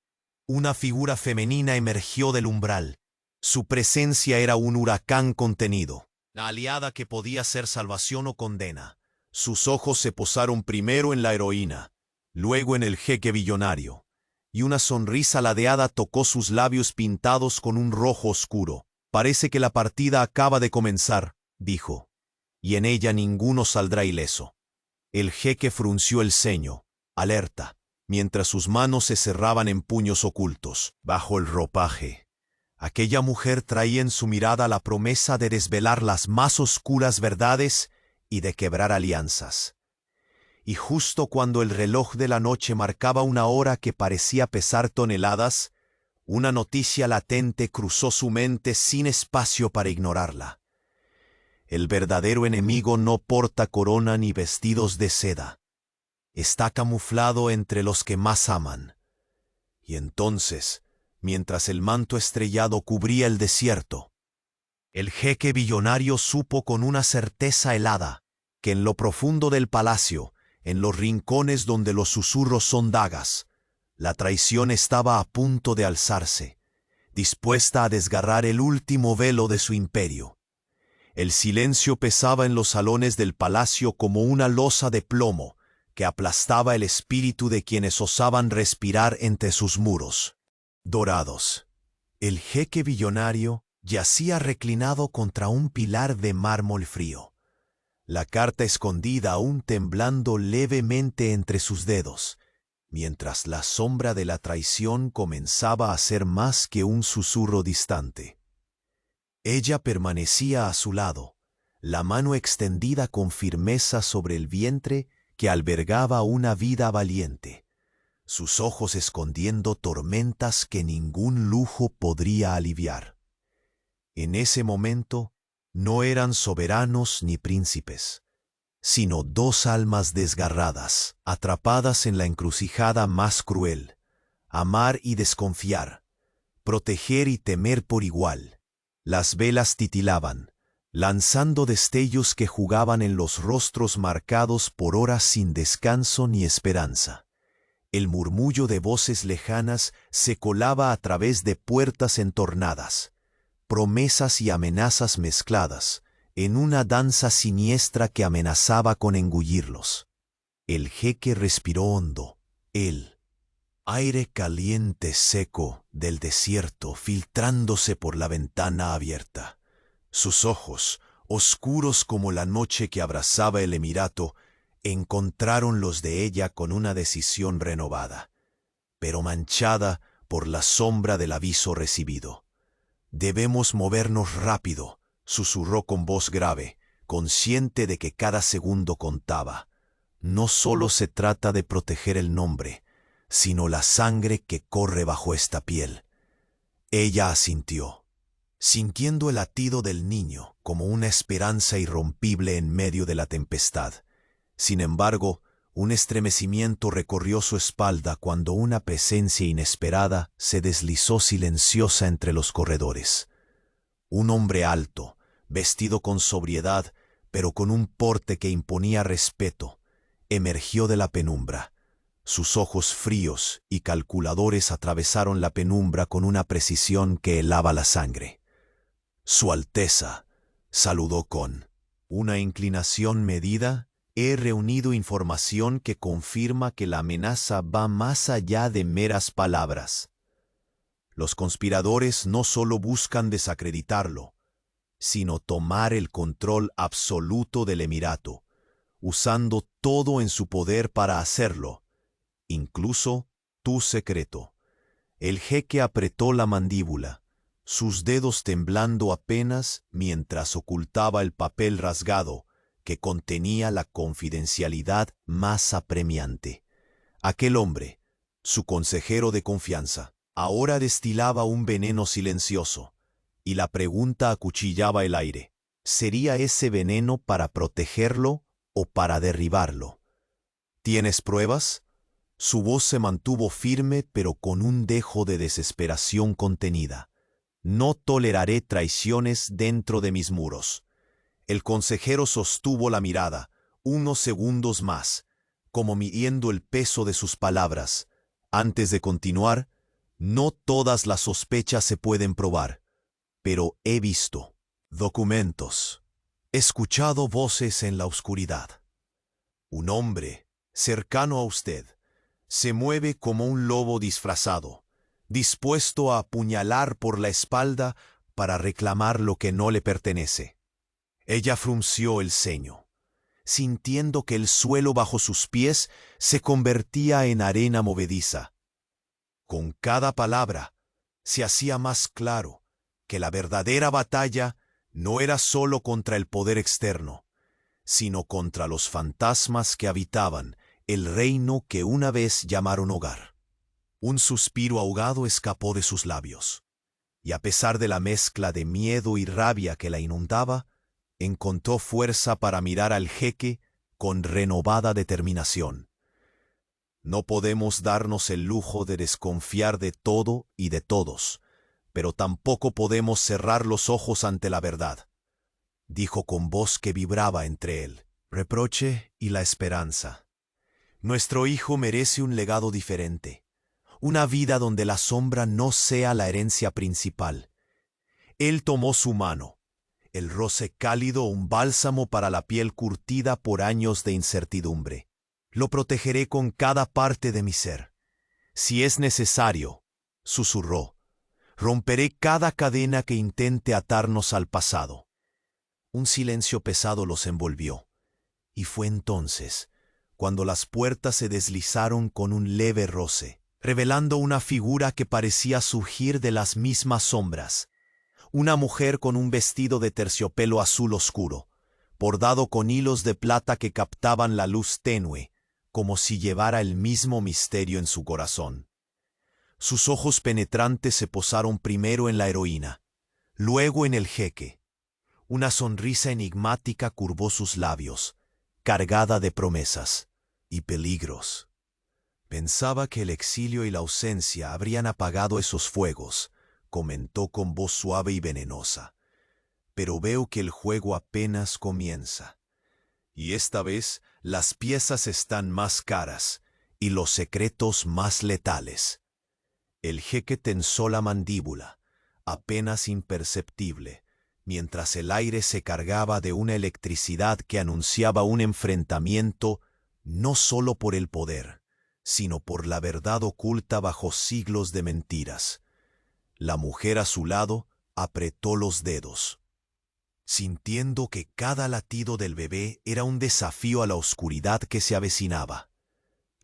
Una figura femenina emergió del umbral. Su presencia era un huracán contenido, la aliada que podía ser salvación o condena, Sus ojos se posaron primero en la heroína, luego en el jeque billonario, y una sonrisa ladeada tocó sus labios pintados con un rojo oscuro. «Parece que la partida acaba de comenzar», dijo, «y en ella ninguno saldrá ileso». El jeque frunció el ceño, alerta, mientras sus manos se cerraban en puños ocultos. Bajo el ropaje, aquella mujer traía en su mirada la promesa de desvelar las más oscuras verdades y de quebrar alianzas. Y justo cuando el reloj de la noche marcaba una hora que parecía pesar toneladas, una noticia latente cruzó su mente sin espacio para ignorarla. El verdadero enemigo no porta corona ni vestidos de seda. Está camuflado entre los que más aman. Y entonces, mientras el manto estrellado cubría el desierto, el jeque billonario supo con una certeza helada que en lo profundo del palacio, en los rincones donde los susurros son dagas, la traición estaba a punto de alzarse, dispuesta a desgarrar el último velo de su imperio. El silencio pesaba en los salones del palacio como una losa de plomo que aplastaba el espíritu de quienes osaban respirar entre sus muros dorados. El jeque billonario yacía reclinado contra un pilar de mármol frío, la carta escondida aún temblando levemente entre sus dedos, mientras la sombra de la traición comenzaba a ser más que un susurro distante. Ella permanecía a su lado, la mano extendida con firmeza sobre el vientre que albergaba una vida valiente, sus ojos escondiendo tormentas que ningún lujo podría aliviar. En ese momento no eran soberanos ni príncipes, sino dos almas desgarradas, atrapadas en la encrucijada más cruel: amar y desconfiar, proteger y temer por igual. Las velas titilaban, lanzando destellos que jugaban en los rostros marcados por horas sin descanso ni esperanza. El murmullo de voces lejanas se colaba a través de puertas entornadas, promesas y amenazas mezcladas, en una danza siniestra que amenazaba con engullirlos. El jeque respiró hondo, el aire caliente seco del desierto filtrándose por la ventana abierta. Sus ojos, oscuros como la noche que abrazaba el emirato, encontraron los de ella con una decisión renovada, pero manchada por la sombra del aviso recibido. «Debemos movernos rápido», susurró con voz grave, consciente de que cada segundo contaba. «No solo se trata de proteger el nombre, sino la sangre que corre bajo esta piel». Ella asintió, sintiendo el latido del niño como una esperanza irrompible en medio de la tempestad. Sin embargo, un estremecimiento recorrió su espalda cuando una presencia inesperada se deslizó silenciosa entre los corredores. Un hombre alto, vestido con sobriedad, pero con un porte que imponía respeto, emergió de la penumbra. Sus ojos fríos y calculadores atravesaron la penumbra con una precisión que helaba la sangre. «Su Alteza», saludó con una inclinación medida. «He reunido información que confirma que la amenaza va más allá de meras palabras. Los conspiradores no solo buscan desacreditarlo, sino tomar el control absoluto del emirato, usando todo en su poder para hacerlo, incluso tu secreto». El jeque apretó la mandíbula, sus dedos temblando apenas mientras ocultaba el papel rasgado que contenía la confidencialidad más apremiante. Aquel hombre, su consejero de confianza, ahora destilaba un veneno silencioso, y la pregunta acuchillaba el aire. ¿Sería ese veneno para protegerlo o para derribarlo? ¿Tienes pruebas? Su voz se mantuvo firme pero con un dejo de desesperación contenida. «No toleraré traiciones dentro de mis muros». El consejero sostuvo la mirada, unos segundos más, como midiendo el peso de sus palabras. Antes de continuar: «No todas las sospechas se pueden probar, pero he visto documentos, escuchado voces en la oscuridad. Un hombre, cercano a usted, se mueve como un lobo disfrazado, dispuesto a apuñalar por la espalda para reclamar lo que no le pertenece. Ella frunció el ceño, sintiendo que el suelo bajo sus pies se convertía en arena movediza. Con cada palabra se hacía más claro que la verdadera batalla no era solo contra el poder externo, sino contra los fantasmas que habitaban el reino que una vez llamaron hogar. Un suspiro ahogado escapó de sus labios, y a pesar de la mezcla de miedo y rabia que la inundaba, encontró fuerza para mirar al jeque con renovada determinación. No podemos darnos el lujo de desconfiar de todo y de todos, pero tampoco podemos cerrar los ojos ante la verdad, dijo con voz que vibraba entre el reproche y la esperanza. Nuestro hijo merece un legado diferente, una vida donde la sombra no sea la herencia principal. Él tomó su mano, el roce cálido un bálsamo para la piel curtida por años de incertidumbre. Lo protegeré con cada parte de mi ser. Si es necesario, susurró, romperé cada cadena que intente atarnos al pasado. Un silencio pesado los envolvió, y fue entonces cuando las puertas se deslizaron con un leve roce, revelando una figura que parecía surgir de las mismas sombras. Una mujer con un vestido de terciopelo azul oscuro, bordado con hilos de plata que captaban la luz tenue, como si llevara el mismo misterio en su corazón. Sus ojos penetrantes se posaron primero en la heroína, luego en el jeque. Una sonrisa enigmática curvó sus labios, cargada de promesas y peligros. Pensaba que el exilio y la ausencia habrían apagado esos fuegos, comentó con voz suave y venenosa. Pero veo que el juego apenas comienza. Y esta vez las piezas están más caras y los secretos más letales. El jeque tensó la mandíbula, apenas imperceptible, mientras el aire se cargaba de una electricidad que anunciaba un enfrentamiento no solo por el poder, sino por la verdad oculta bajo siglos de mentiras. La mujer a su lado apretó los dedos, sintiendo que cada latido del bebé era un desafío a la oscuridad que se avecinaba.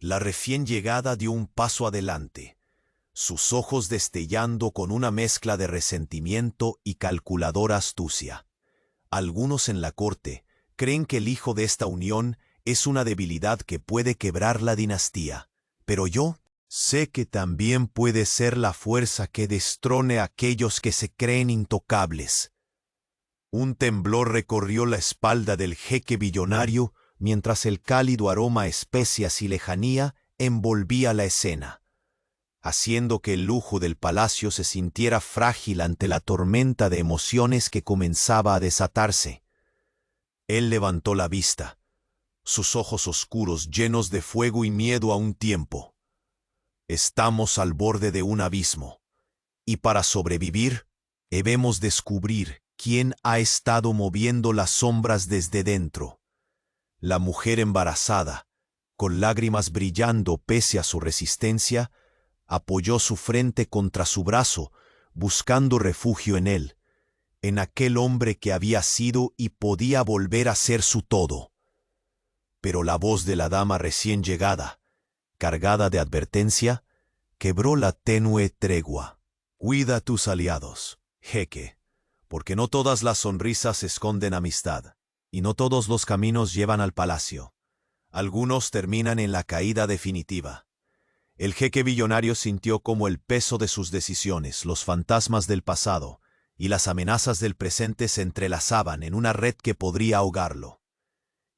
La recién llegada dio un paso adelante, sus ojos destellando con una mezcla de resentimiento y calculadora astucia. Algunos en la corte creen que el hijo de esta unión es una debilidad que puede quebrar la dinastía, pero yo sé que también puede ser la fuerza que destrone a aquellos que se creen intocables. Un temblor recorrió la espalda del jeque billonario mientras el cálido aroma a especias y lejanía envolvía la escena, haciendo que el lujo del palacio se sintiera frágil ante la tormenta de emociones que comenzaba a desatarse. Él levantó la vista, sus ojos oscuros llenos de fuego y miedo a un tiempo. Estamos al borde de un abismo, y para sobrevivir, debemos descubrir quién ha estado moviendo las sombras desde dentro. La mujer embarazada, con lágrimas brillando pese a su resistencia, apoyó su frente contra su brazo, buscando refugio en él, en aquel hombre que había sido y podía volver a ser su todo. Pero la voz de la dama recién llegada, cargada de advertencia, quebró la tenue tregua. Cuida a tus aliados, jeque, porque no todas las sonrisas esconden amistad, y no todos los caminos llevan al palacio. Algunos terminan en la caída definitiva. El jeque billonario sintió como el peso de sus decisiones, los fantasmas del pasado y las amenazas del presente se entrelazaban en una red que podría ahogarlo.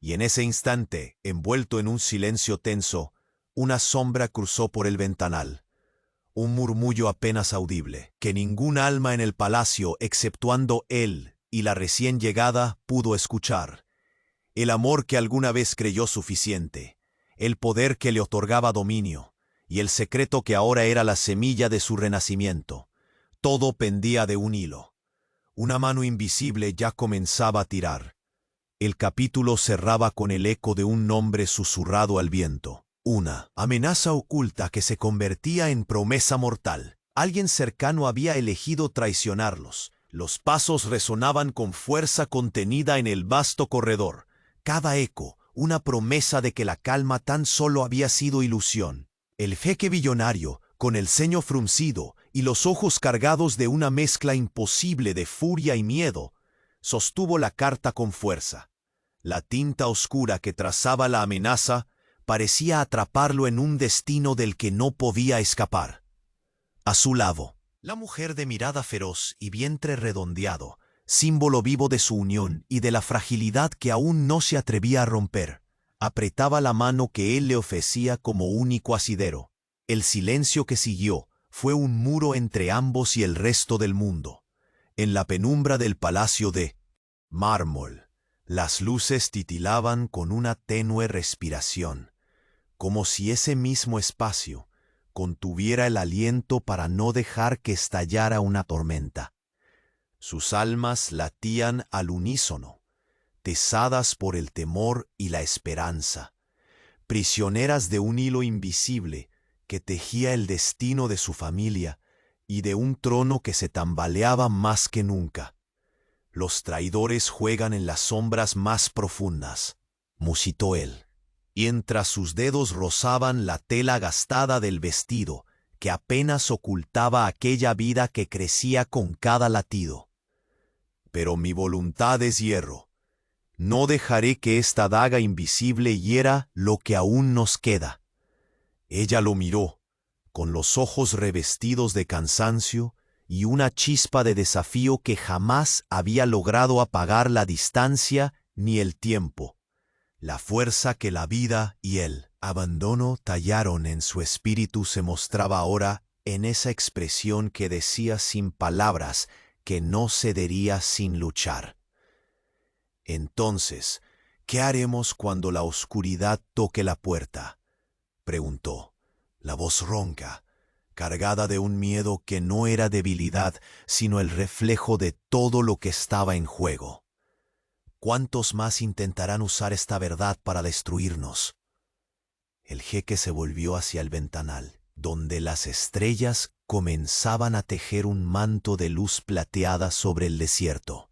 Y en ese instante, envuelto en un silencio tenso, una sombra cruzó por el ventanal. Un murmullo apenas audible, que ningún alma en el palacio, exceptuando él y la recién llegada, pudo escuchar. El amor que alguna vez creyó suficiente, el poder que le otorgaba dominio, y el secreto que ahora era la semilla de su renacimiento. Todo pendía de un hilo. Una mano invisible ya comenzaba a tirar. El capítulo cerraba con el eco de un nombre susurrado al viento. Una amenaza oculta que se convertía en promesa mortal. Alguien cercano había elegido traicionarlos. Los pasos resonaban con fuerza contenida en el vasto corredor. Cada eco, una promesa de que la calma tan solo había sido ilusión. El jeque billonario, con el ceño fruncido y los ojos cargados de una mezcla imposible de furia y miedo, sostuvo la carta con fuerza. La tinta oscura que trazaba la amenaza parecía atraparlo en un destino del que no podía escapar. A su lado, la mujer de mirada feroz y vientre redondeado, símbolo vivo de su unión y de la fragilidad que aún no se atrevía a romper, apretaba la mano que él le ofrecía como único asidero. El silencio que siguió fue un muro entre ambos y el resto del mundo. En la penumbra del palacio de mármol, las luces titilaban con una tenue respiración, como si ese mismo espacio contuviera el aliento para no dejar que estallara una tormenta. Sus almas latían al unísono, tesadas por el temor y la esperanza, prisioneras de un hilo invisible que tejía el destino de su familia y de un trono que se tambaleaba más que nunca. Los traidores juegan en las sombras más profundas, musitó él, mientras sus dedos rozaban la tela gastada del vestido que apenas ocultaba aquella vida que crecía con cada latido. Pero mi voluntad es hierro. No dejaré que esta daga invisible hiera lo que aún nos queda. Ella lo miró, con los ojos revestidos de cansancio y una chispa de desafío que jamás había logrado apagar la distancia ni el tiempo. La fuerza que la vida y el abandono tallaron en su espíritu se mostraba ahora en esa expresión que decía sin palabras que no cedería sin luchar. Entonces, ¿qué haremos cuando la oscuridad toque la puerta?, preguntó, la voz ronca, cargada de un miedo que no era debilidad, sino el reflejo de todo lo que estaba en juego. ¿Cuántos más intentarán usar esta verdad para destruirnos? El jeque se volvió hacia el ventanal, donde las estrellas comenzaban a tejer un manto de luz plateada sobre el desierto.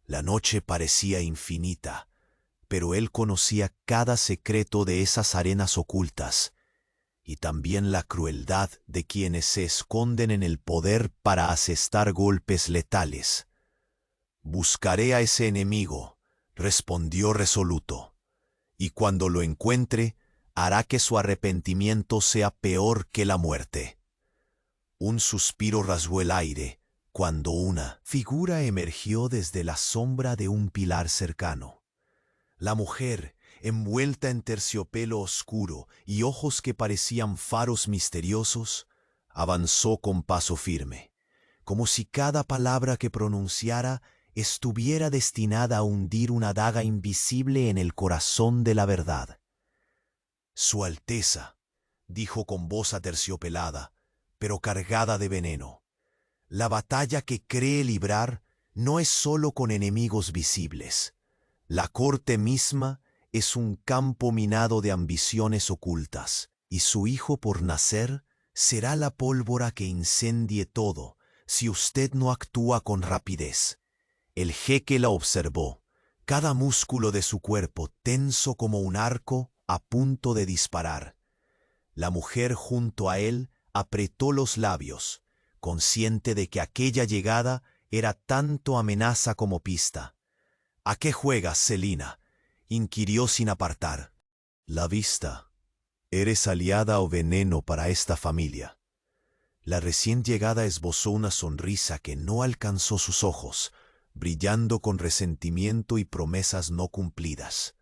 La noche parecía infinita, pero él conocía cada secreto de esas arenas ocultas, y también la crueldad de quienes se esconden en el poder para asestar golpes letales. «Buscaré a ese enemigo», respondió resoluto, «y cuando lo encuentre, hará que su arrepentimiento sea peor que la muerte». Un suspiro rasgó el aire cuando una figura emergió desde la sombra de un pilar cercano. La mujer, envuelta en terciopelo oscuro y ojos que parecían faros misteriosos, avanzó con paso firme, como si cada palabra que pronunciara estuviera destinada a hundir una daga invisible en el corazón de la verdad. «Su Alteza», dijo con voz aterciopelada, pero cargada de veneno, «la batalla que cree librar no es solo con enemigos visibles. La corte misma es un campo minado de ambiciones ocultas, y su hijo por nacer será la pólvora que incendie todo si usted no actúa con rapidez». El jeque la observó, cada músculo de su cuerpo tenso como un arco a punto de disparar. La mujer junto a él apretó los labios, consciente de que aquella llegada era tanto amenaza como pista. «¿A qué juegas, Celina?», inquirió sin apartar. «La vista. ¿Eres aliada o veneno para esta familia?». La recién llegada esbozó una sonrisa que no alcanzó sus ojos, brillando con resentimiento y promesas no cumplidas.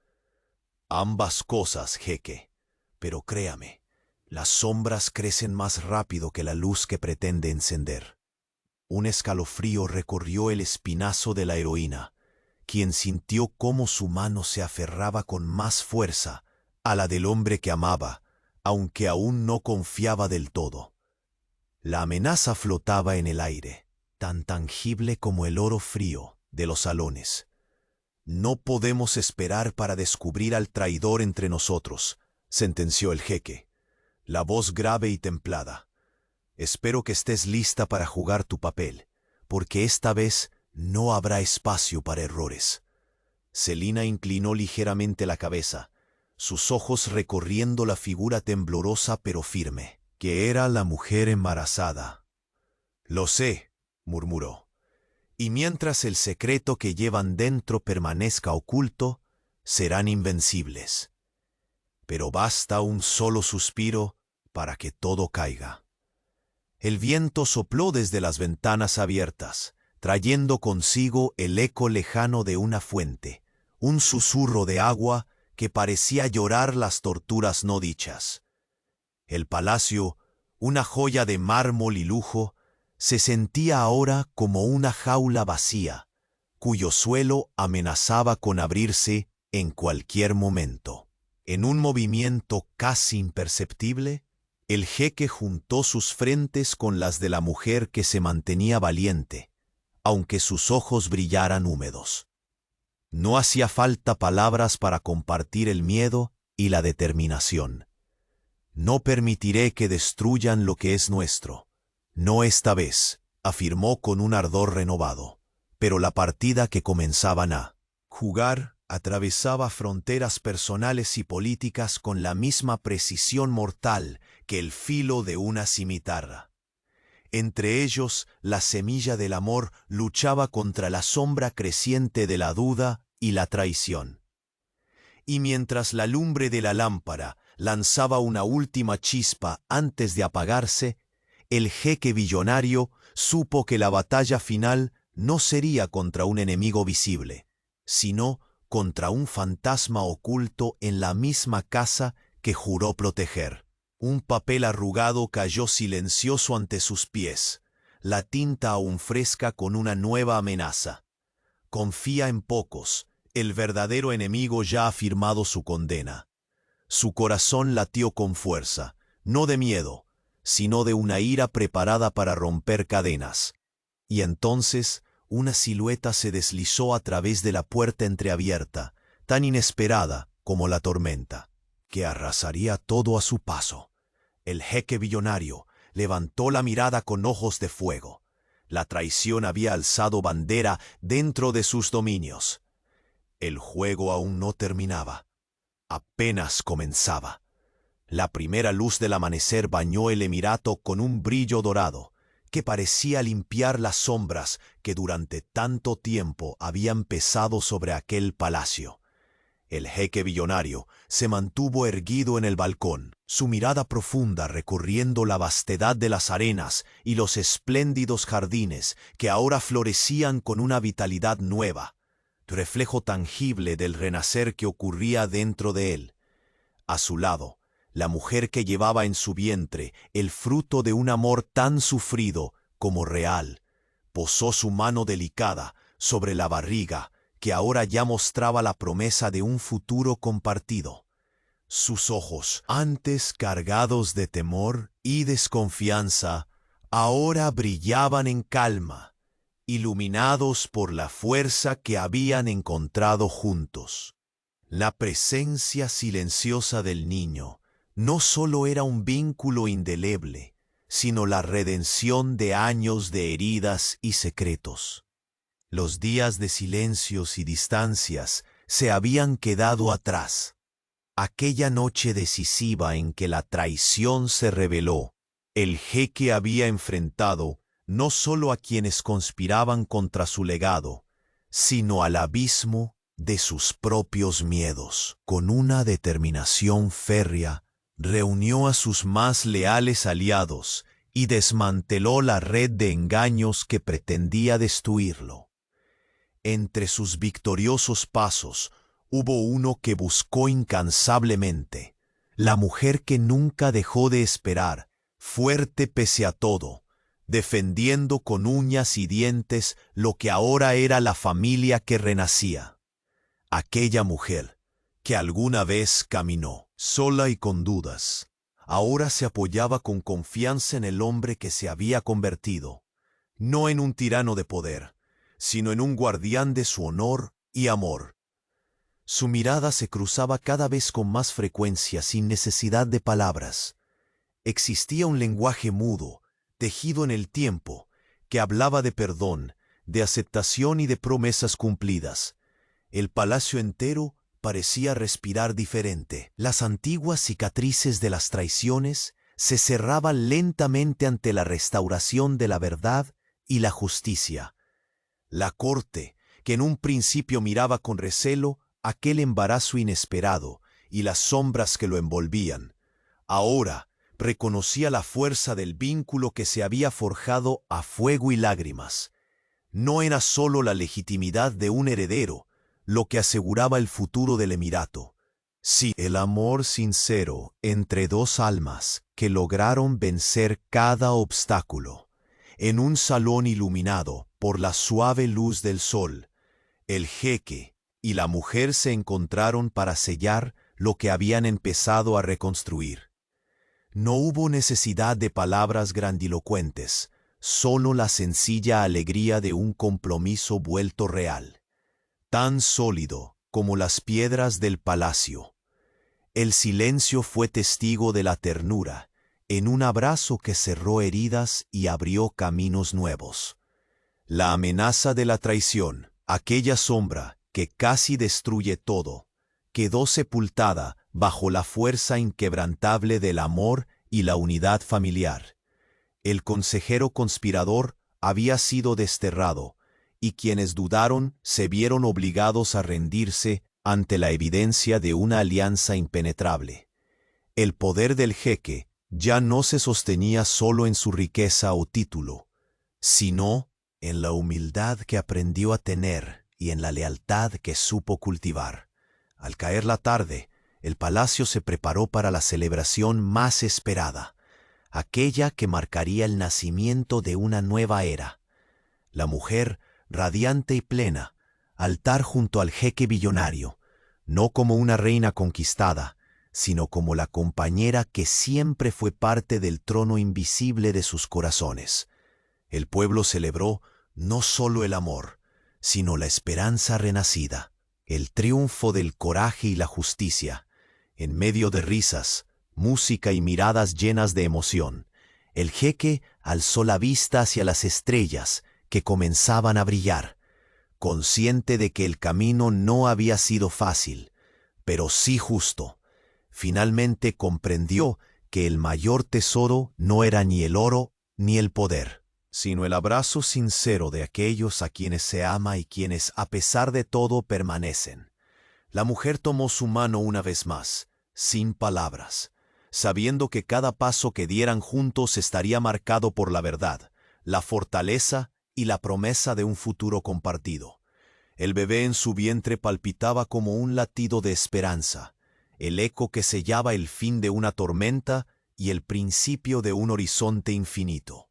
«Ambas cosas, jeque, pero créame, las sombras crecen más rápido que la luz que pretende encender». Un escalofrío recorrió el espinazo de la heroína, quien sintió cómo su mano se aferraba con más fuerza a la del hombre que amaba, aunque aún no confiaba del todo. La amenaza flotaba en el aire, tan tangible como el oro frío de los salones. No podemos esperar para descubrir al traidor entre nosotros, sentenció el jeque, la voz grave y templada. Espero que estés lista para jugar tu papel, porque esta vez no habrá espacio para errores. Celina inclinó ligeramente la cabeza, sus ojos recorriendo la figura temblorosa pero firme, que era la mujer embarazada. «Lo sé», murmuró, «y mientras el secreto que llevan dentro permanezca oculto, serán invencibles. Pero basta un solo suspiro para que todo caiga». El viento sopló desde las ventanas abiertas, trayendo consigo el eco lejano de una fuente, un susurro de agua que parecía llorar las torturas no dichas. El palacio, una joya de mármol y lujo, se sentía ahora como una jaula vacía, cuyo suelo amenazaba con abrirse en cualquier momento. En un movimiento casi imperceptible, el jeque juntó sus frentes con las de la mujer que se mantenía valiente, aunque sus ojos brillaran húmedos. No hacía falta palabras para compartir el miedo y la determinación. «No permitiré que destruyan lo que es nuestro. No esta vez», afirmó con un ardor renovado. Pero la partida que comenzaban a jugar atravesaba fronteras personales y políticas con la misma precisión mortal que el filo de una cimitarra. Entre ellos, la semilla del amor luchaba contra la sombra creciente de la duda y la traición. Y mientras la lumbre de la lámpara lanzaba una última chispa antes de apagarse, el jeque billonario supo que la batalla final no sería contra un enemigo visible, sino contra un fantasma oculto en la misma casa que juró proteger. Un papel arrugado cayó silencioso ante sus pies, la tinta aún fresca con una nueva amenaza. Confía en pocos, el verdadero enemigo ya ha firmado su condena. Su corazón latió con fuerza, no de miedo, sino de una ira preparada para romper cadenas. Y entonces una silueta se deslizó a través de la puerta entreabierta, tan inesperada como la tormenta, que arrasaría todo a su paso. El jeque billonario levantó la mirada con ojos de fuego. La traición había alzado bandera dentro de sus dominios. El juego aún no terminaba. Apenas comenzaba. La primera luz del amanecer bañó el emirato con un brillo dorado, que parecía limpiar las sombras que durante tanto tiempo habían pesado sobre aquel palacio. El jeque billonario se mantuvo erguido en el balcón, su mirada profunda recorriendo la vastedad de las arenas y los espléndidos jardines que ahora florecían con una vitalidad nueva, reflejo tangible del renacer que ocurría dentro de él. A su lado, la mujer que llevaba en su vientre el fruto de un amor tan sufrido como real, posó su mano delicada sobre la barriga que ahora ya mostraba la promesa de un futuro compartido. Sus ojos, antes cargados de temor y desconfianza, ahora brillaban en calma, iluminados por la fuerza que habían encontrado juntos. La presencia silenciosa del niño no solo era un vínculo indeleble, sino la redención de años de heridas y secretos. Los días de silencios y distancias se habían quedado atrás. Aquella noche decisiva en que la traición se reveló, el jeque había enfrentado no solo a quienes conspiraban contra su legado, sino al abismo de sus propios miedos. Con una determinación férrea, reunió a sus más leales aliados y desmanteló la red de engaños que pretendía destruirlo. Entre sus victoriosos pasos hubo uno que buscó incansablemente, la mujer que nunca dejó de esperar, fuerte pese a todo, defendiendo con uñas y dientes lo que ahora era la familia que renacía. Aquella mujer que alguna vez caminó, sola y con dudas, ahora se apoyaba con confianza en el hombre que se había convertido, no en un tirano de poder, sino en un guardián de su honor y amor. Su mirada se cruzaba cada vez con más frecuencia sin necesidad de palabras. Existía un lenguaje mudo, tejido en el tiempo, que hablaba de perdón, de aceptación y de promesas cumplidas. El palacio entero parecía respirar diferente. Las antiguas cicatrices de las traiciones se cerraban lentamente ante la restauración de la verdad y la justicia. La corte, que en un principio miraba con recelo aquel embarazo inesperado y las sombras que lo envolvían, ahora reconocía la fuerza del vínculo que se había forjado a fuego y lágrimas. No era sólo la legitimidad de un heredero lo que aseguraba el futuro del emirato, sí, el amor sincero entre dos almas que lograron vencer cada obstáculo. En un salón iluminado por la suave luz del sol, el jeque y la mujer se encontraron para sellar lo que habían empezado a reconstruir. No hubo necesidad de palabras grandilocuentes, solo la sencilla alegría de un compromiso vuelto real, tan sólido como las piedras del palacio. El silencio fue testigo de la ternura, en un abrazo que cerró heridas y abrió caminos nuevos. La amenaza de la traición, aquella sombra que casi destruye todo, quedó sepultada bajo la fuerza inquebrantable del amor y la unidad familiar. El consejero conspirador había sido desterrado, y quienes dudaron se vieron obligados a rendirse ante la evidencia de una alianza impenetrable. El poder del jeque ya no se sostenía solo en su riqueza o título, sino en la humildad que aprendió a tener y en la lealtad que supo cultivar. Al caer la tarde, el palacio se preparó para la celebración más esperada, aquella que marcaría el nacimiento de una nueva era. La mujer, radiante y plena, altar junto al jeque billonario, no como una reina conquistada, sino como la compañera que siempre fue parte del trono invisible de sus corazones. El pueblo celebró no solo el amor, sino la esperanza renacida, el triunfo del coraje y la justicia. En medio de risas, música y miradas llenas de emoción, el jeque alzó la vista hacia las estrellas que comenzaban a brillar, consciente de que el camino no había sido fácil, pero sí justo. Finalmente comprendió que el mayor tesoro no era ni el oro ni el poder, sino el abrazo sincero de aquellos a quienes se ama y quienes, a pesar de todo, permanecen. La mujer tomó su mano una vez más, sin palabras, sabiendo que cada paso que dieran juntos estaría marcado por la verdad, la fortaleza y la promesa de un futuro compartido. El bebé en su vientre palpitaba como un latido de esperanza, el eco que sellaba el fin de una tormenta y el principio de un horizonte infinito.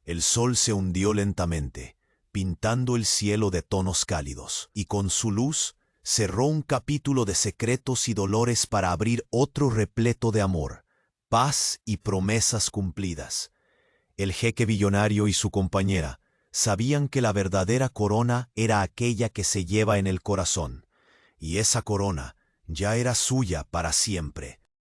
El sol se hundió lentamente, pintando el cielo de tonos cálidos, y con su luz cerró un capítulo de secretos y dolores para abrir otro repleto de amor, paz y promesas cumplidas. El jeque billonario y su compañera sabían que la verdadera corona era aquella que se lleva en el corazón, y esa corona ya era suya para siempre.